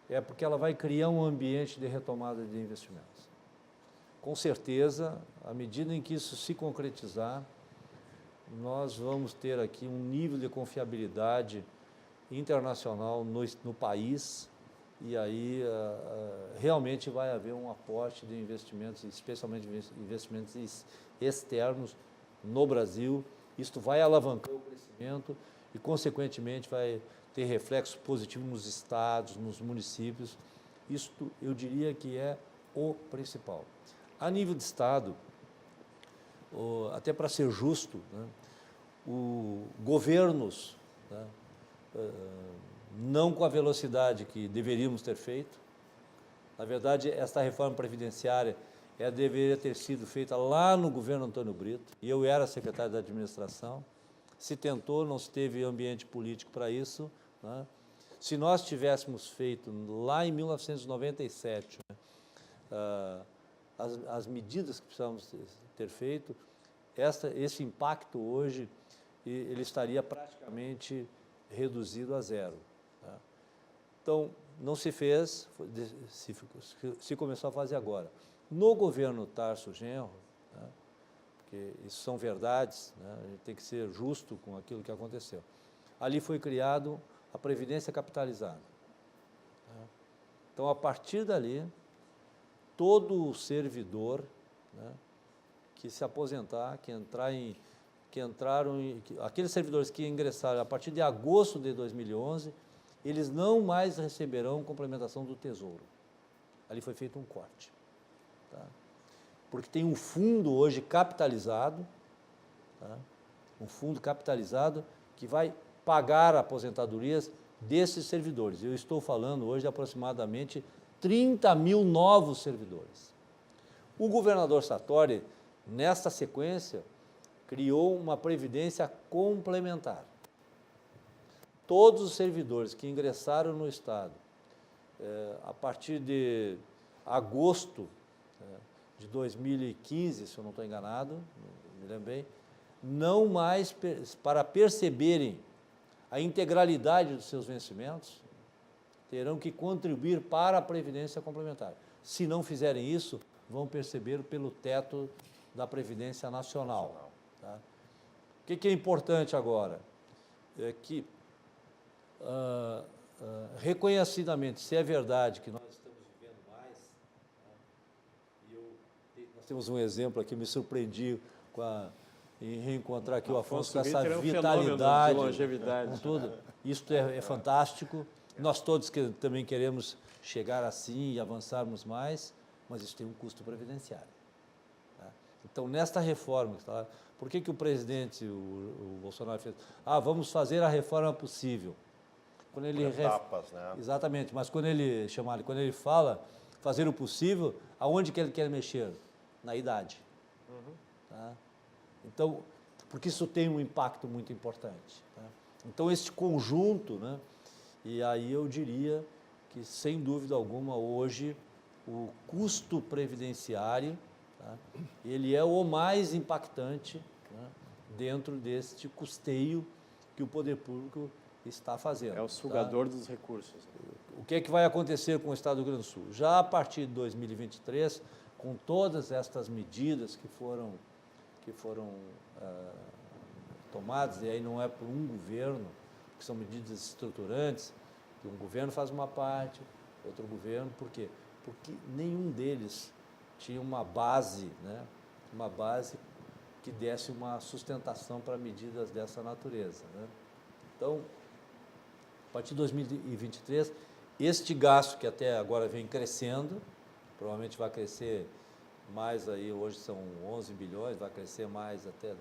é porque ela vai criar um ambiente de retomada de investimentos. Com certeza, à medida em que isso se concretizar, nós vamos ter aqui um nível de confiabilidade internacional no país e aí realmente vai haver um aporte de investimentos, especialmente investimentos externos no Brasil. Isto vai alavancar o crescimento e, consequentemente, vai ter reflexo positivo nos estados, nos municípios. Isto, eu diria que é o principal. A nível de estado, até para ser justo, né, governos, né, não com a velocidade que deveríamos ter feito. Na verdade, esta reforma previdenciária deveria ter sido feita lá no governo Antônio Brito, e eu era secretário da administração. Se tentou, não se teve ambiente político para isso, né? Se nós tivéssemos feito lá em 1997 né, as medidas que precisávamos ter feito, esse impacto hoje ele estaria praticamente reduzido a zero. Tá? Então, não se fez, se começou a fazer agora. No governo Tarso Genro, né, porque isso são verdades, né, a gente tem que ser justo com aquilo que aconteceu. Ali foi criado a Previdência Capitalizada. Né? Então, a partir dali, todo servidor, né, que se aposentar, aqueles servidores que ingressaram a partir de agosto de 2011, eles não mais receberão complementação do Tesouro. Ali foi feito um corte. Tá? Porque tem um fundo hoje capitalizado, tá? Um fundo capitalizado que vai pagar aposentadorias desses servidores. Eu estou falando hoje de aproximadamente 30 mil novos servidores. O governador Sartori, nesta sequência, criou uma previdência complementar. Todos os servidores que ingressaram no Estado, a partir de agosto de 2015, se eu não estou enganado, me lembro bem, não mais para perceberem a integralidade dos seus vencimentos, terão que contribuir para a Previdência Complementar. Se não fizerem isso, vão perceber pelo teto da Previdência Nacional. Tá? O que é importante agora? É que, reconhecidamente, se é verdade que nós estamos vivendo mais, nós temos um exemplo aqui, me surpreendi em reencontrar aqui o Afonso com essa vitalidade, longevidade. Com tudo. Isso é fantástico. Nós todos também queremos chegar assim e avançarmos mais, mas isso tem um custo previdenciário. Tá? Então, nesta reforma, por que o presidente, o Bolsonaro, fez? Vamos fazer a reforma possível. quando ele etapas, né? Exatamente, mas quando ele fala fazer o possível, aonde que ele quer mexer? Na idade. Tá? Então, porque isso tem um impacto muito importante. Tá? Então, esse conjunto, né? E aí eu diria que, sem dúvida alguma, hoje, o custo previdenciário, tá? Ele é o mais impactante, né? Dentro deste custeio que o poder público está fazendo. É o sugador dos recursos. O que é que vai acontecer com o Estado do Rio Grande do Sul? Já a partir de 2023, com todas estas medidas que foram tomadas, e aí não é por um governo, que são medidas estruturantes, que um governo faz uma parte, outro governo, por quê? Porque nenhum deles tinha uma base, né? Uma base que desse uma sustentação para medidas dessa natureza, né? Então, a partir de 2023, este gasto que até agora vem crescendo, provavelmente vai crescer mais aí, hoje são 11 bilhões, vai crescer mais até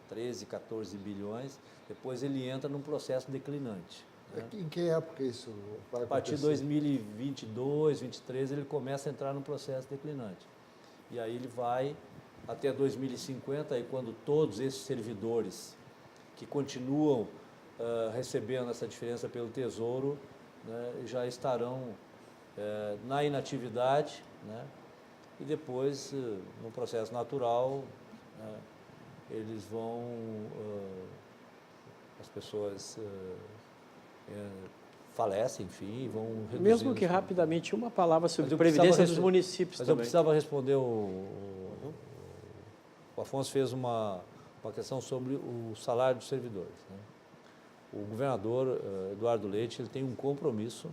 13, 14 bilhões, depois ele entra num processo declinante. Né? Em que época isso vai acontecer? A partir de 2022, 2023, ele começa a entrar num processo declinante. E aí ele vai até 2050, aí quando todos esses servidores que continuam recebendo essa diferença pelo Tesouro, né, já estarão na inatividade, né, e depois, no processo natural, né, eles vão, as pessoas falecem, enfim, e vão reduzindo. Mesmo que rapidamente, uma palavra sobre previdência dos municípios mas também. eu precisava responder, o Afonso fez uma questão sobre o salário dos servidores, né? O governador Eduardo Leite, ele tem um compromisso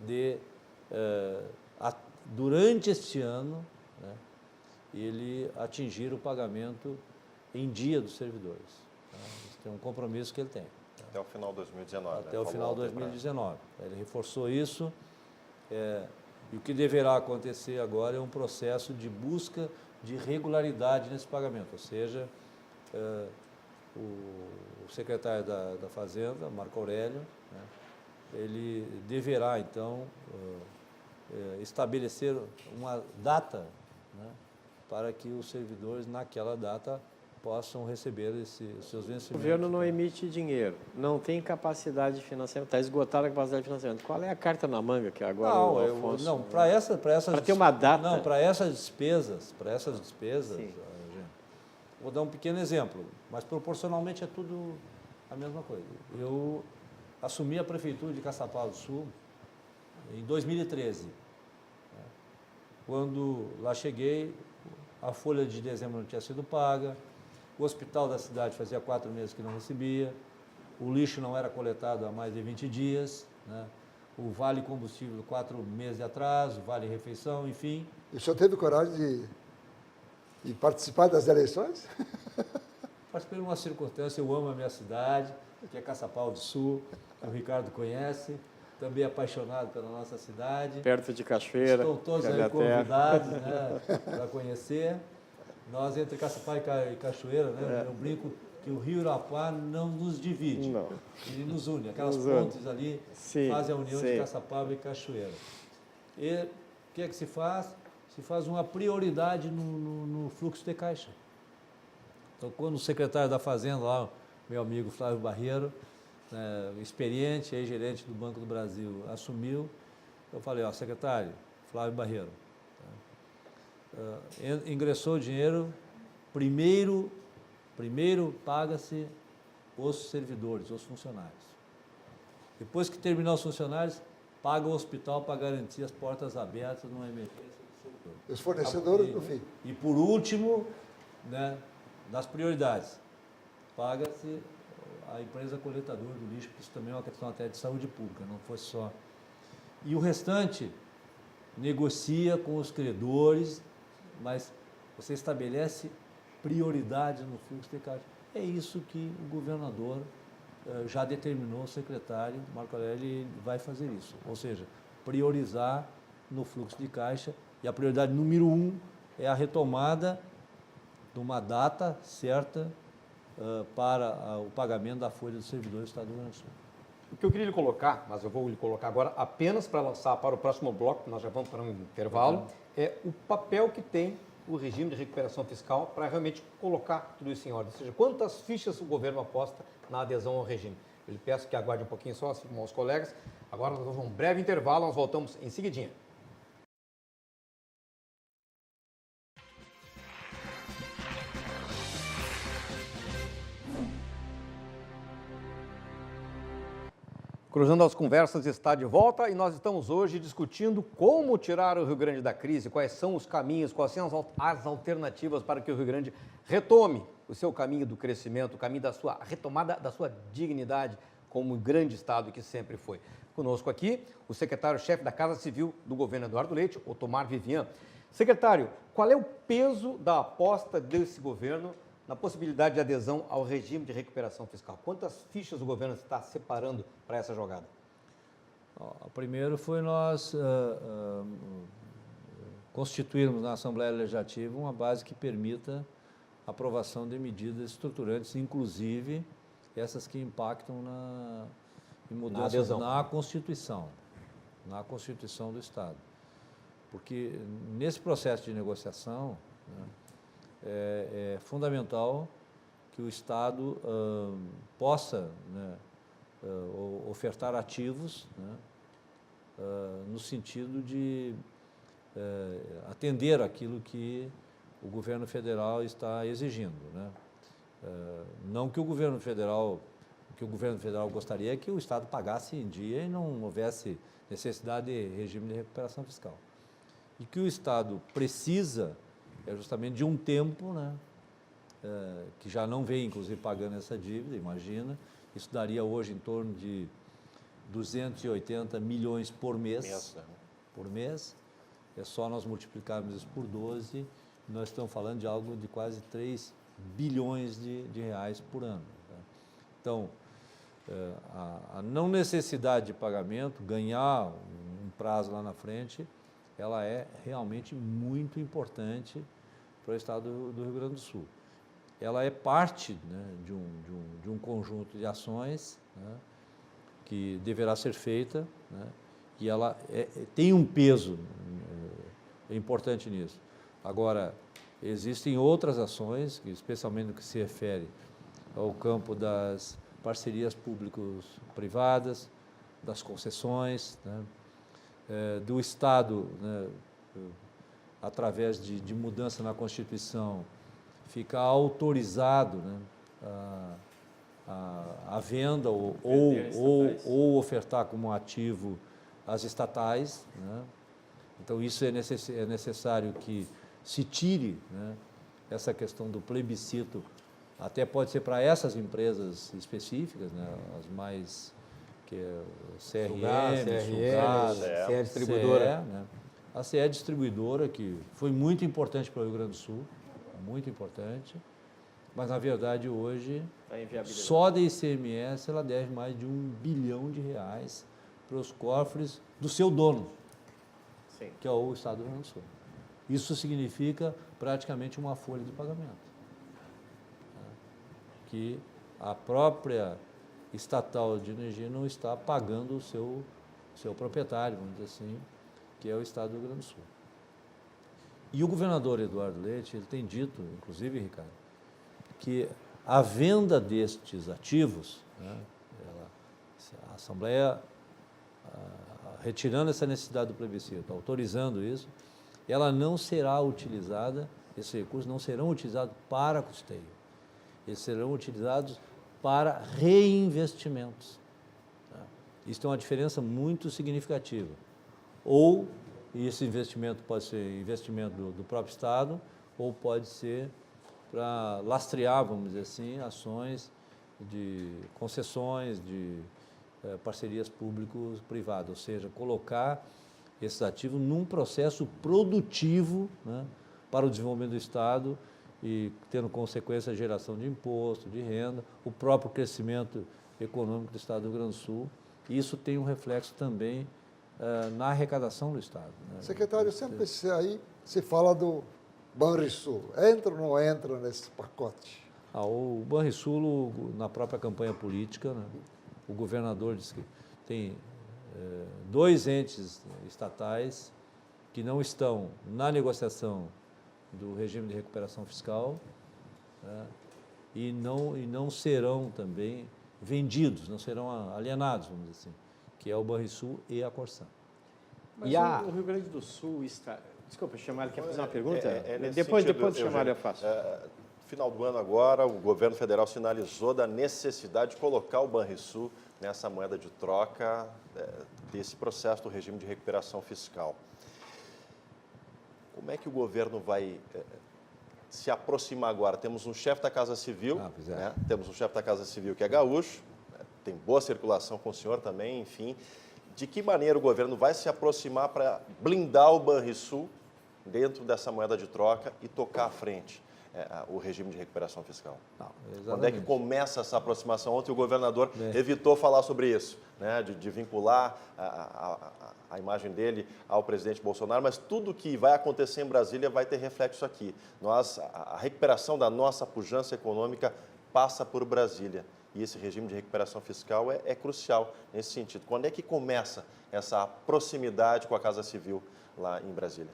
de, durante este ano, né, ele atingir o pagamento em dia dos servidores. Tá? Isso tem um compromisso que ele tem. Até o final de 2019. Até o final de 2019. Ele reforçou isso. E o que deverá acontecer agora é um processo de busca de regularidade nesse pagamento, ou seja, o secretário da Fazenda, Marco Aurélio, né, ele deverá, então, estabelecer uma data, né, para que os servidores, naquela data, possam receber os seus vencimentos. O governo não emite dinheiro, não tem capacidade de financiamento, está esgotada a capacidade de financiamento. Qual é a carta na manga que agora o Afonso... Não, para ter uma data... Não, para essas despesas, Sim. Vou dar um pequeno exemplo, mas proporcionalmente é tudo a mesma coisa. Eu assumi a prefeitura de Caçapava do Sul em 2013. Quando lá cheguei, a folha de dezembro não tinha sido paga, o hospital da cidade fazia 4 meses que não recebia, o lixo não era coletado há mais de 20 dias, né? O vale combustível 4 meses de atraso, vale refeição, enfim. E o senhor teve coragem de participar das eleições? Participei de uma circunstância, eu amo a minha cidade, que é Caçapava do Sul, que o Ricardo conhece, também apaixonado pela nossa cidade. Perto de Cachoeira. Estão todos aí convidados, né, para conhecer. Nós, entre Caçapava e Cachoeira, né, eu brinco que o Rio Irapuá não nos divide, não. Ele nos une. Aquelas pontes ali fazem a união de Caçapava e Cachoeira. E o que é que se faz? Se faz uma prioridade no fluxo de caixa. Então, quando o secretário da Fazenda, lá, meu amigo Flávio Barreiro, experiente, gerente do Banco do Brasil, assumiu, eu falei, secretário, Flávio Barreiro, ingressou o dinheiro, primeiro paga-se os servidores, os funcionários. Depois que terminar os funcionários, paga o hospital para garantir as portas abertas numa emergência do servidor. Os fornecedores do fim. E por último, né, das prioridades, paga-se a empresa coletadora do lixo, porque isso também é uma questão até de saúde pública, não fosse só. E o restante negocia com os credores, mas você estabelece prioridade no fluxo de caixa. É isso que o governador já determinou, o secretário Marco Aurélio vai fazer isso, ou seja, priorizar no fluxo de caixa, e a prioridade número 1 é a retomada de uma data certa para o pagamento da folha do servidor do Estado do Rio Grande do Sul. O que eu queria lhe colocar, mas eu vou lhe colocar agora apenas para lançar para o próximo bloco, nós já vamos para um intervalo, é o papel que tem o regime de recuperação fiscal para realmente colocar tudo isso em ordem. Ou seja, quantas fichas o governo aposta na adesão ao regime. Eu lhe peço que aguarde um pouquinho só, assim como aos colegas. Agora nós vamos a um breve intervalo, nós voltamos em seguidinha. Cruzando as Conversas está de volta e nós estamos hoje discutindo como tirar o Rio Grande da crise, quais são os caminhos, quais são as alternativas para que o Rio Grande retome o seu caminho do crescimento, o caminho da sua retomada da sua dignidade como grande estado que sempre foi. Conosco aqui o secretário-chefe da Casa Civil do governo Eduardo Leite, Otomar Vivian. Secretário, qual é o peso da aposta desse governo na possibilidade de adesão ao regime de recuperação fiscal? Quantas fichas o governo está separando para essa jogada? Primeiro foi nós constituirmos na Assembleia Legislativa uma base que permita a aprovação de medidas estruturantes, inclusive essas que impactam em mudanças na Constituição do Estado. Porque nesse processo de negociação, né, é fundamental que o Estado possa, né, ofertar ativos, né, no sentido de atender aquilo que o governo federal está exigindo, né? Não que o governo federal gostaria é que o Estado pagasse em dia e não houvesse necessidade de regime de recuperação fiscal. E que o Estado precisa é justamente de um tempo, né, que já não vem, inclusive, pagando essa dívida, imagina. Isso daria hoje em torno de 280 milhões por mês. Por mês. É só nós multiplicarmos isso por 12, nós estamos falando de algo de quase 3 bilhões de reais por ano. Tá? Então, a não necessidade de pagamento, ganhar um prazo lá na frente, ela é realmente muito importante para o Estado do Rio Grande do Sul. Ela é parte, né, de um conjunto de ações, né, que deverá ser feita, né, e ela tem um peso importante nisso. Agora, existem outras ações, especialmente no que se refere ao campo das parcerias público-privadas, das concessões, né, do Estado, né, através de mudança na Constituição, ficar autorizado, né, a venda ou ofertar como ativo as estatais, né? Então, isso é necessário que se tire, né, essa questão do plebiscito, até pode ser para essas empresas específicas, né, as mais, que é CRM, CE Distribuidora. né? A CE Distribuidora, que foi muito importante para o Rio Grande do Sul, muito importante, mas, na verdade, hoje, só da ICMS, ela deve mais de R$1 bilhão para os cofres do seu dono, sim, que é o Estado do Rio Grande do Sul. Isso significa praticamente uma folha de pagamento, né, que a própria estatal de energia não está pagando o seu proprietário, vamos dizer assim, que é o Estado do Rio Grande do Sul. E o governador Eduardo Leite, ele tem dito, inclusive, Ricardo, que a venda destes ativos, né, a Assembleia, retirando essa necessidade do plebiscito, autorizando isso, ela não será utilizada, esses recursos não serão utilizados para custeio, eles serão utilizados para reinvestimentos. Tá? Isso tem uma diferença muito significativa. Ou esse investimento pode ser investimento do próprio Estado, ou pode ser para lastrear, vamos dizer assim, ações de concessões, de parcerias público-privadas, ou seja, colocar esses ativos num processo produtivo, né, para o desenvolvimento do Estado e tendo consequência a geração de imposto, de renda, o próprio crescimento econômico do Estado do Rio Grande do Sul. Isso tem um reflexo também na arrecadação do Estado. Né? Secretário, sempre aí se fala do Banrisul. Entra ou não entra nesse pacote? O Banrisul, na própria campanha política, né, o governador disse que tem 2 entes estatais que não estão na negociação do regime de recuperação fiscal, né, e não serão também vendidos, não serão alienados, vamos dizer assim, que é o Banrisul e a Corsan. Mas E o Rio Grande do Sul está... Desculpa, Chamalho, quer fazer uma pergunta? Nesse Depois sentido, do Chamalho eu faço. Final do ano agora, o governo federal sinalizou da necessidade de colocar o Banrisul nessa moeda de troca desse processo do regime de recuperação fiscal. Como é que o governo vai se aproximar agora? Temos um chefe da Casa Civil, né? Temos um chefe da Casa Civil que é gaúcho, tem boa circulação com o senhor também, enfim. De que maneira o governo vai se aproximar para blindar o Banrisul dentro dessa moeda de troca e tocar à frente o regime de recuperação fiscal? Quando é que começa essa aproximação? Ontem o governador evitou falar sobre isso, né, de vincular a imagem dele ao presidente Bolsonaro, mas tudo que vai acontecer em Brasília vai ter reflexo aqui. A recuperação da nossa pujança econômica passa por Brasília. E esse regime de recuperação fiscal é crucial nesse sentido. Quando é que começa essa proximidade com a Casa Civil lá em Brasília?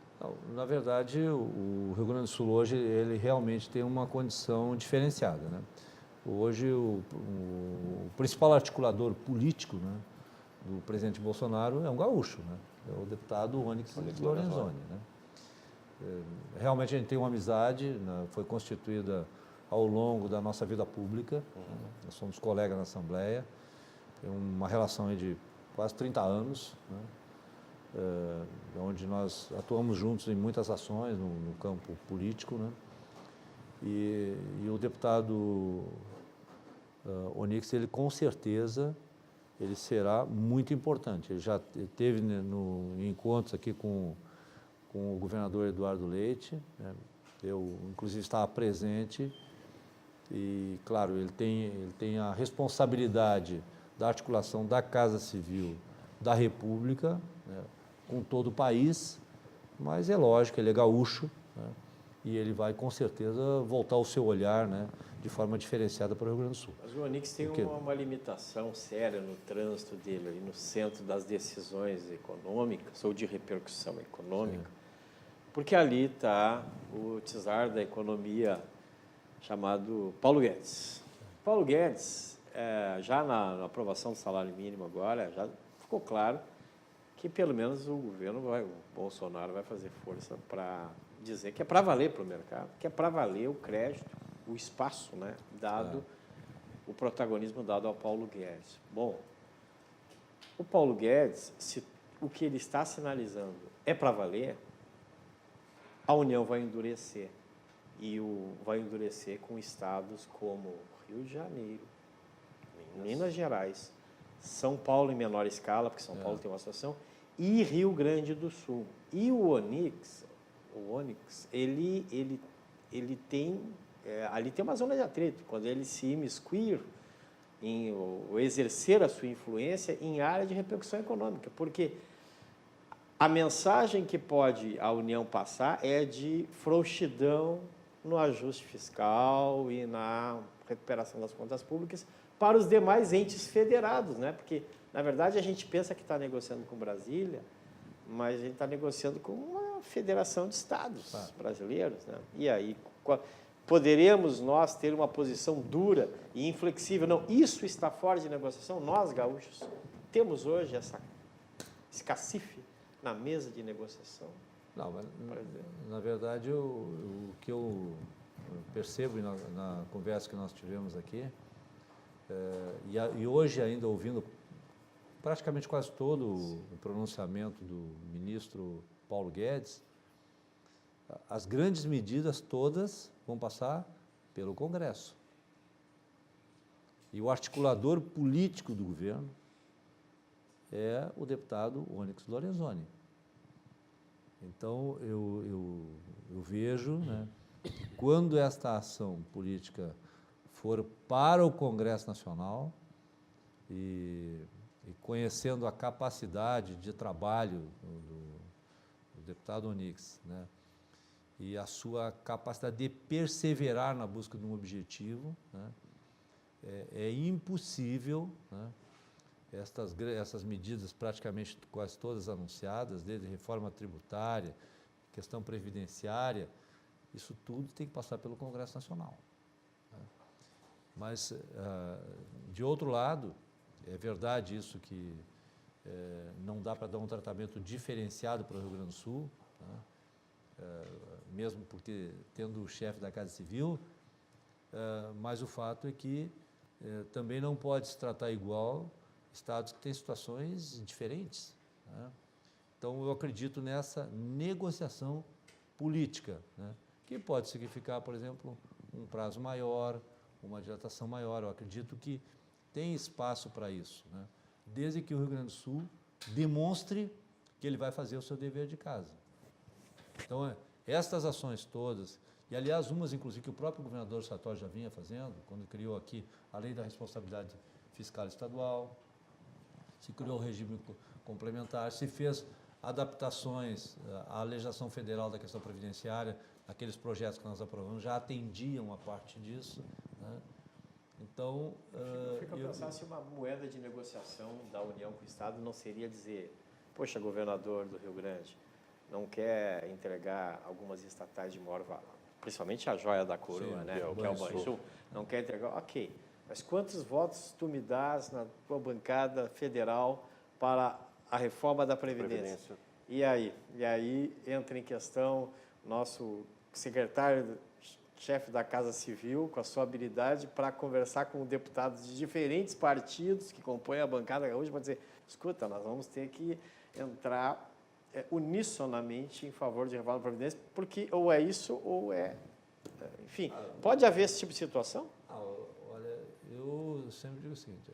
Na verdade, o Rio Grande do Sul hoje, ele realmente tem uma condição diferenciada, né? Hoje, o principal articulador político, né, do presidente Bolsonaro é um gaúcho, né? É o deputado Onyx Lorenzoni, né? Realmente a gente tem uma amizade, né, foi constituída ao longo da nossa vida pública, né? Nós somos colegas na Assembleia, tem uma relação aí de quase 30 anos, né? Onde nós atuamos juntos em muitas ações no campo político, né? E o deputado Onyx, ele com certeza, ele será muito importante. Ele já teve, né, em encontros aqui com o governador Eduardo Leite, né? Eu, inclusive, estava presente e, claro, ele tem a responsabilidade da articulação da Casa Civil da República, né, com todo o país, mas é lógico, ele é gaúcho, né, e ele vai, com certeza, voltar o seu olhar, né, de forma diferenciada para o Rio Grande do Sul. Mas o Onyx tem uma limitação séria no trânsito dele, ali no centro das decisões econômicas ou de repercussão econômica, porque ali está o czar da economia chamado Paulo Guedes. Paulo Guedes, já na aprovação do salário mínimo agora, já ficou claro que pelo menos o Bolsonaro vai fazer força para dizer que é para valer para o mercado, que é para valer o crédito, o espaço, né, dado, o protagonismo dado ao Paulo Guedes. Bom, o Paulo Guedes, se o que ele está sinalizando é para valer, a União vai endurecer. E vai endurecer com estados como Rio de Janeiro, Minas Gerais, São Paulo em menor escala, porque São Paulo tem uma situação, e Rio Grande do Sul. E o Onyx, ele tem, ali tem uma zona de atrito, quando ele se imiscuir ou exercer a sua influência em área de repercussão econômica, porque a mensagem que pode a União passar é de frouxidão no ajuste fiscal e na recuperação das contas públicas para os demais entes federados, né? Porque, na verdade, a gente pensa que está negociando com Brasília, mas a gente está negociando com uma federação de estados brasileiros, né? E aí, poderemos nós ter uma posição dura e inflexível? Não, isso está fora de negociação. Nós, gaúchos, temos hoje esse cacife na mesa de negociação. Não, mas, na verdade, o que eu percebo na conversa que nós tivemos aqui, e hoje ainda ouvindo praticamente quase todo o pronunciamento do ministro Paulo Guedes, as grandes medidas todas vão passar pelo Congresso. E o articulador político do governo é o deputado Onyx Lorenzoni. Então, eu vejo, né, que quando esta ação política for para o Congresso Nacional e conhecendo a capacidade de trabalho do deputado Onyx, né, e a sua capacidade de perseverar na busca de um objetivo, né? É impossível, né? Essas medidas praticamente quase todas anunciadas, desde reforma tributária, questão previdenciária, isso tudo tem que passar pelo Congresso Nacional. Né? Mas, de outro lado, é verdade isso que não dá para dar um tratamento diferenciado para o Rio Grande do Sul, né? Mesmo porque tendo o chefe da Casa Civil, mas o fato é que também não pode se tratar igual estados que têm situações diferentes, né? Então, eu acredito nessa negociação política, né? Que pode significar, por exemplo, um prazo maior, uma dilatação maior. Eu acredito que tem espaço para isso, né? Desde que o Rio Grande do Sul demonstre que ele vai fazer o seu dever de casa. Então, estas ações todas, e aliás, umas inclusive que o próprio governador Sartori já vinha fazendo, quando criou aqui a lei da responsabilidade fiscal estadual, se criou o regime complementar, se fez adaptações à legislação federal da questão previdenciária, aqueles projetos que nós aprovamos já atendiam a parte disso, né? Então, Fica a pensar se uma moeda de negociação da União com o Estado não seria dizer, poxa, governador do Rio Grande, não quer entregar algumas estatais de maior valor, principalmente a joia da coroa, sim, né? que é o Banrisul, não quer entregar, ok, mas quantos votos tu me dás na tua bancada federal para a reforma da Previdência? E aí entra em questão nosso secretário-chefe da Casa Civil, com a sua habilidade para conversar com deputados de diferentes partidos que compõem a bancada gaúcha, para dizer, escuta, nós vamos ter que entrar unissonamente em favor de reforma da Previdência, porque ou é isso ou é... Enfim, pode haver esse tipo de situação? Olha, eu sempre digo o seguinte,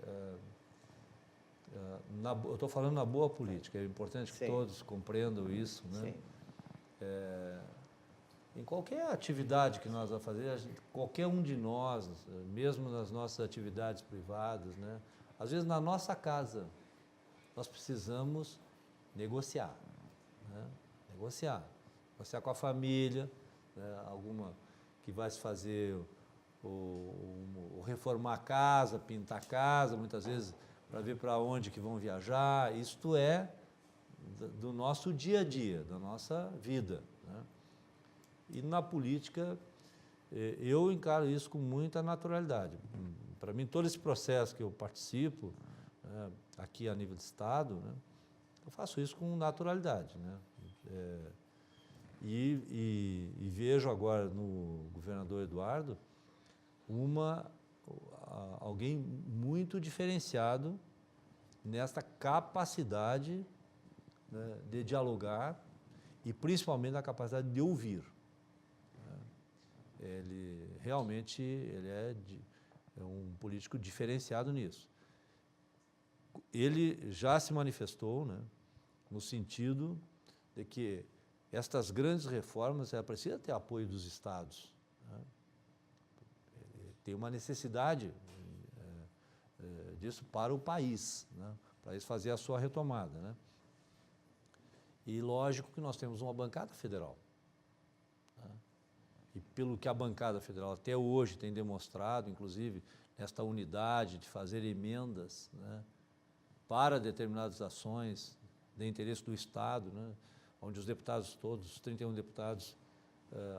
eu estou falando na boa política, é importante que Sim. todos compreendam isso, né? Sim. Em qualquer atividade que nós vamos fazer, qualquer um de nós, mesmo nas nossas atividades privadas, né? Às vezes na nossa casa, nós precisamos negociar, né? Negociar com a família, né? Alguma que vai se fazer ou reformar a casa, pintar a casa, muitas vezes para ver para onde que vão viajar. Isto é do nosso dia a dia, da nossa vida, né? E na política, eu encaro isso com muita naturalidade. Para mim, todo esse processo que eu participo, né, aqui a nível de Estado, né, eu faço isso com naturalidade, né? E vejo agora no governador Eduardo alguém muito diferenciado nesta capacidade, né, de dialogar e principalmente na capacidade de ouvir. Ele realmente é um político diferenciado nisso. Ele já se manifestou, né, no sentido de que estas grandes reformas precisam ter apoio dos estados, né? Tem uma necessidade disso para o país, né, para eles fazer a sua retomada, né? E lógico que nós temos uma bancada federal, né? E pelo que a bancada federal até hoje tem demonstrado, inclusive nesta unidade de fazer emendas, né, para determinadas ações de interesse do Estado, né, onde os deputados todos, os 31 deputados,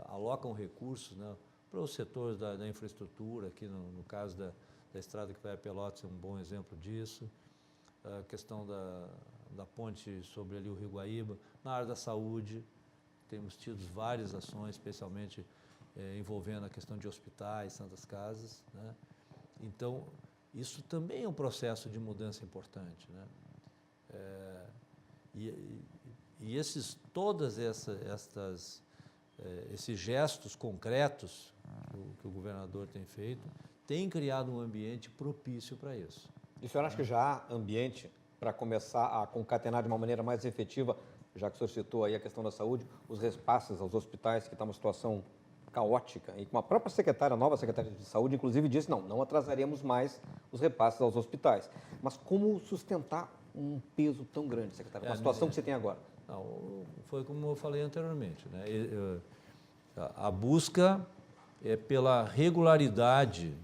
alocam recursos, né, para os setores da infraestrutura, aqui no caso da estrada que vai a Pelotas é um bom exemplo disso, a questão da ponte sobre ali o Rio Guaíba, na área da saúde, temos tido várias ações, especialmente envolvendo a questão de hospitais, santas casas, né? Então, isso também é um processo de mudança importante, né? Esses gestos concretos que o governador tem feito, têm criado um ambiente propício para isso. E o senhor acha que já há ambiente para começar a concatenar de uma maneira mais efetiva, já que o senhor citou aí a questão da saúde, os repasses aos hospitais, que está uma situação caótica, e com a própria secretária, a nova secretária de saúde, inclusive disse, não atrasaremos mais os repasses aos hospitais. Mas como sustentar um peso tão grande, secretária, com a situação que você tem agora? Não, foi como eu falei anteriormente, né? A busca é pela regularidade,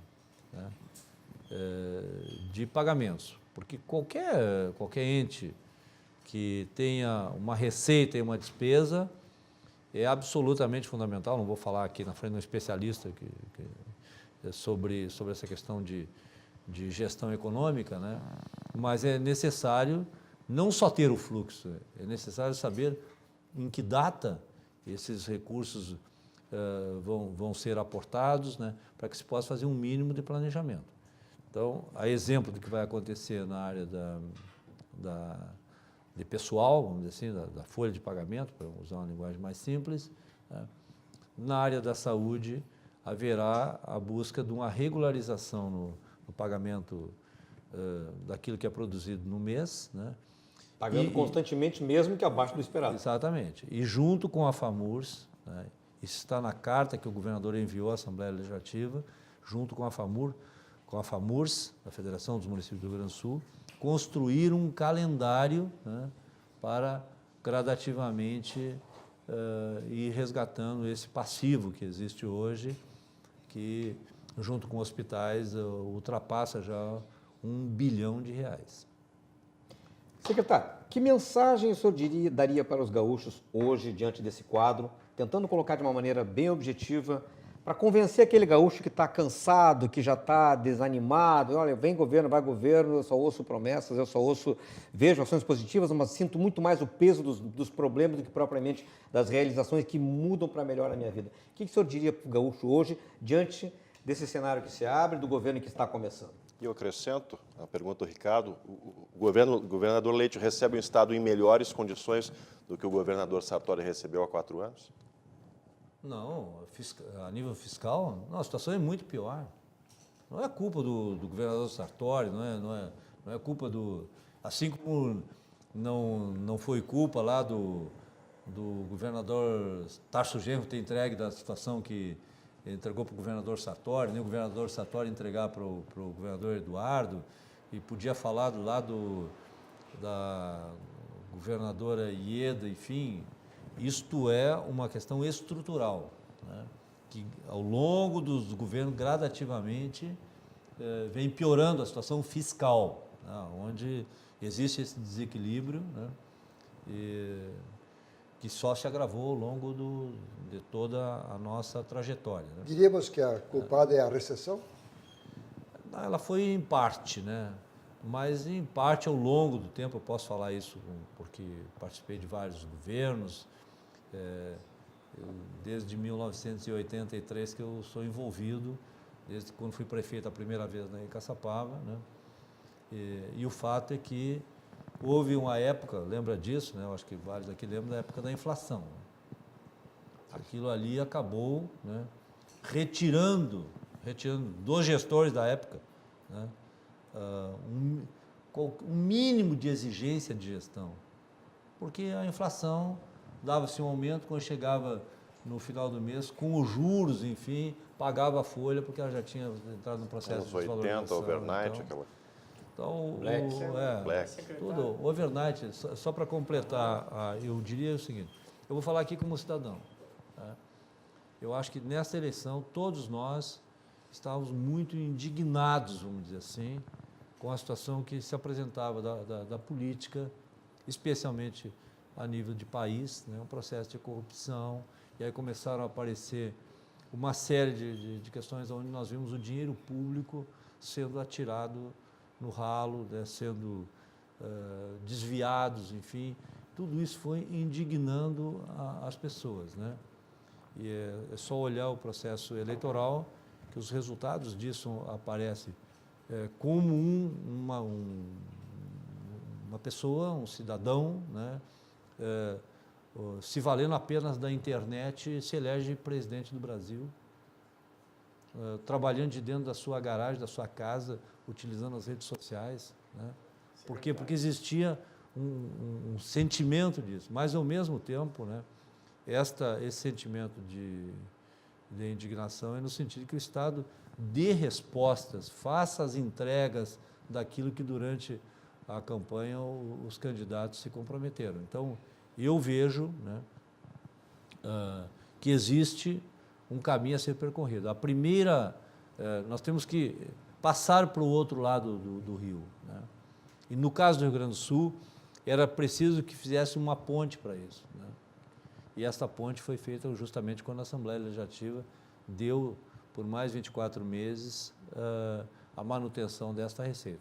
né, de pagamentos, porque qualquer ente que tenha uma receita e uma despesa é absolutamente fundamental. Não vou falar aqui na frente de um especialista sobre essa questão de gestão econômica, né? Mas é necessário não só ter o fluxo, é necessário saber em que data esses recursos vão ser aportados, né? Para que se possa fazer um mínimo de planejamento. Então, a exemplo do que vai acontecer na área de pessoal, vamos dizer assim, da folha de pagamento, para usar uma linguagem mais simples, né? Na área da saúde, haverá a busca de uma regularização no pagamento daquilo que é produzido no mês, né? Pagando constantemente, mesmo que abaixo do esperado. Exatamente. E junto com a FAMURS, né? Isso está na carta que o governador enviou à Assembleia Legislativa, junto com a FAMURS, a Federação dos Municípios do Rio Grande do Sul, construir um calendário, né, para gradativamente ir resgatando esse passivo que existe hoje, que, junto com hospitais, ultrapassa já R$1 bilhão. Secretário, que mensagem o senhor daria para os gaúchos hoje, diante desse quadro, tentando colocar de uma maneira bem objetiva, para convencer aquele gaúcho que está cansado, que já está desanimado? Olha, vem governo, vai governo, eu só ouço promessas, vejo ações positivas, mas sinto muito mais o peso dos problemas do que propriamente das realizações que mudam para melhor a minha vida. O que o senhor diria para o gaúcho hoje, diante desse cenário que se abre, do governo que está começando? E eu acrescento a pergunta do Ricardo: o governador Leite recebe um Estado em melhores condições do que o governador Sartori recebeu há 4 anos? Não, a nível fiscal, não, a situação é muito pior. Não é culpa do governador Sartori, não é culpa do... Assim como não foi culpa lá do governador Tarso Genro ter entregue da situação que entregou para o governador Sartori, nem o governador Sartori entregar para o governador Eduardo, e podia falar do lado da governadora Ieda, enfim. Isto é uma questão estrutural, né, que ao longo dos governos gradativamente vem piorando a situação fiscal, né, onde existe esse desequilíbrio, né, que só se agravou ao longo de toda a nossa trajetória, né. Diríamos que a culpada é a recessão? Ela foi em parte, né? Mas em parte ao longo do tempo, eu posso falar isso porque participei de vários governos, desde 1983 que eu sou envolvido, desde quando fui prefeito a primeira vez em Caçapava, né? E o fato é que houve uma época, lembra disso, né? Eu acho que vários aqui lembram da época da inflação, né? Aquilo ali acabou, né, retirando dos gestores da época, né, um mínimo de exigência de gestão, porque a inflação dava-se um aumento quando chegava no final do mês, com os juros, enfim, pagava a folha, porque ela já tinha entrado no processo de desvalorização. 80, overnight, aquela... Então, Black. tudo, overnight, só para completar, eu diria o seguinte: eu vou falar aqui como cidadão, tá? Eu acho que nessa eleição todos nós estávamos muito indignados, vamos dizer assim, com a situação que se apresentava da política, especialmente a nível de país, né, um processo de corrupção, e aí começaram a aparecer uma série de questões onde nós vimos o dinheiro público sendo atirado no ralo, né, sendo desviados, enfim. Tudo isso foi indignando as pessoas, né? E é só olhar o processo eleitoral que os resultados disso aparecem como uma pessoa, um cidadão, né, se valendo apenas da internet, se elege presidente do Brasil, trabalhando de dentro da sua garagem, da sua casa, utilizando as redes sociais, né? Por quê? Porque existia um sentimento disso, mas ao mesmo tempo, né, esse sentimento de indignação é no sentido de que o Estado dê respostas, faça as entregas daquilo que durante a campanha os candidatos se comprometeram. Então, eu vejo, né, que existe um caminho a ser percorrido. A primeira, nós temos que passar para o outro lado do rio, né? E no caso do Rio Grande do Sul, era preciso que fizesse uma ponte para isso, né? E esta ponte foi feita justamente quando a Assembleia Legislativa deu, por mais 24 meses, a manutenção desta receita.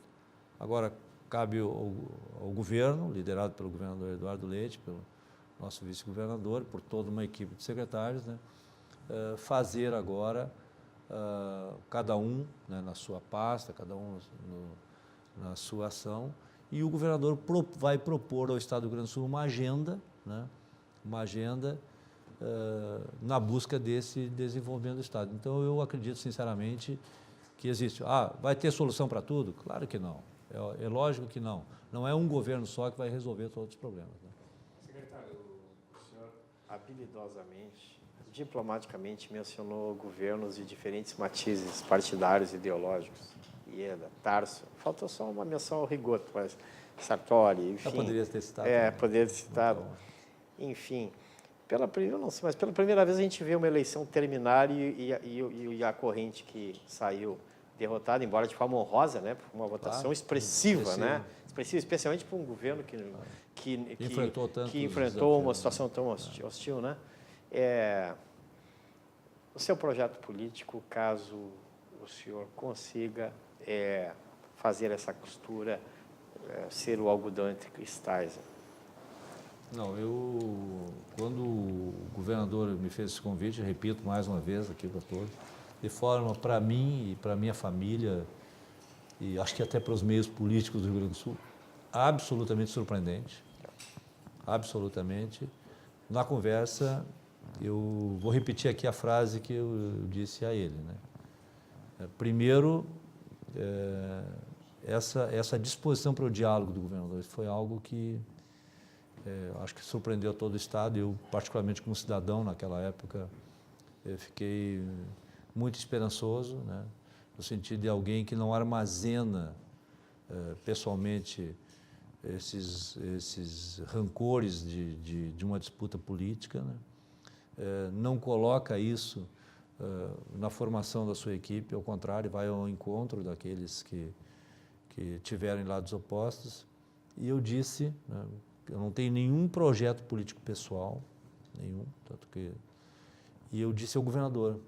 Agora, cabe ao governo, liderado pelo governador Eduardo Leite, pelo nosso vice-governador, por toda uma equipe de secretários, né, fazer agora, cada um, né, na sua pasta, cada um na sua ação, e o governador vai propor ao Estado do Rio Grande do Sul uma agenda, né, na busca desse desenvolvimento do Estado. Então, eu acredito, sinceramente, que existe. Vai ter solução para tudo? Claro que não. É lógico que não. Não é um governo só que vai resolver todos os problemas, né? Secretário, o senhor habilidosamente, diplomaticamente, mencionou governos de diferentes matizes partidários e ideológicos. Ieda, Tarso. Faltou só uma menção ao Rigoto, mas Sartori, enfim. Eu poderia ter citado. Poderia ter citado. Enfim, eu não sei, mas pela primeira vez a gente vê uma eleição terminar e a corrente que saiu derrotada, embora de forma honrosa, né, por uma votação expressiva, né? Expressiva, especialmente para um governo que enfrentou uma situação tão hostil, né? O seu projeto político, caso o senhor consiga fazer essa costura, ser o algodão entre cristais. Não, quando o governador me fez esse convite, repito mais uma vez aqui para todos, de forma, para mim e para minha família, e acho que até para os meios políticos do Rio Grande do Sul, absolutamente surpreendente, absolutamente. Na conversa, eu vou repetir aqui a frase que eu disse a ele, né? Primeiro, essa disposição para o diálogo do governador, isso foi algo que acho que surpreendeu todo o Estado. Eu, particularmente como cidadão naquela época, fiquei muito esperançoso, né, no sentido de alguém que não armazena pessoalmente esses rancores de uma disputa política, né, não coloca isso na formação da sua equipe, ao contrário, vai ao encontro daqueles que tiverem lados opostos. E eu disse, né, eu não tenho nenhum projeto político pessoal, nenhum, tanto que... E eu disse ao governador,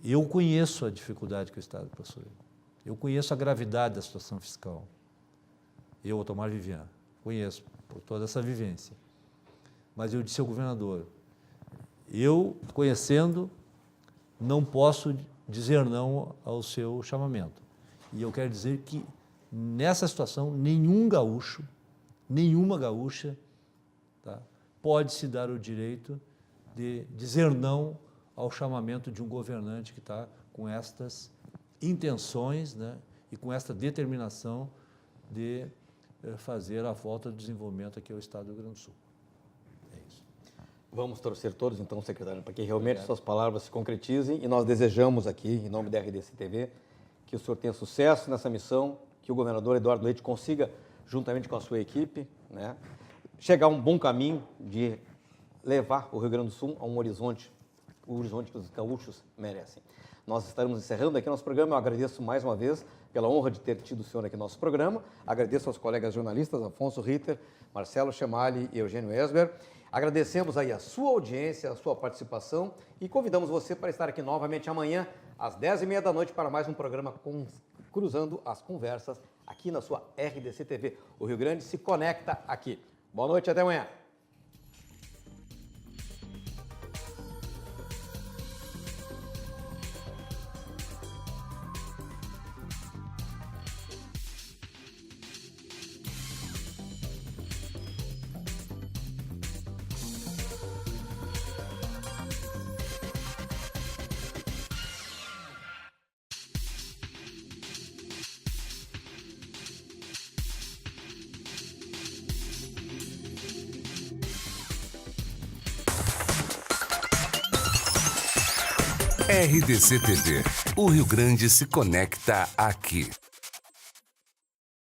eu conheço a dificuldade que o Estado possui, eu conheço a gravidade da situação fiscal, eu, Otomar Vivian, conheço por toda essa vivência, mas eu disse ao governador, eu, conhecendo, não posso dizer não ao seu chamamento. E eu quero dizer que, nessa situação, nenhum gaúcho, nenhuma gaúcha, tá, pode se dar o direito de dizer não ao chamamento de um governante que está com estas intenções, né, e com esta determinação de fazer a volta do desenvolvimento aqui ao Estado do Rio Grande do Sul. É isso. Vamos torcer todos, então, secretário, para que realmente suas palavras se concretizem, e nós desejamos aqui, em nome da RDC TV, que o senhor tenha sucesso nessa missão, que o governador Eduardo Leite consiga, juntamente com a sua equipe, né, chegar a um bom caminho de levar o Rio Grande do Sul a um horizonte, o horizonte que os gaúchos merecem. Nós estaremos encerrando aqui nosso programa. Eu agradeço mais uma vez pela honra de ter tido o senhor aqui no nosso programa. Agradeço aos colegas jornalistas Afonso Ritter, Marcelo Chemali e Eugênio Esber. Agradecemos aí a sua audiência, a sua participação e convidamos você para estar aqui novamente amanhã, às 10h30 da noite, para mais um programa Cruzando as Conversas, aqui na sua RDC TV. O Rio Grande se conecta aqui. Boa noite, até amanhã. RDC TV. O Rio Grande se conecta aqui.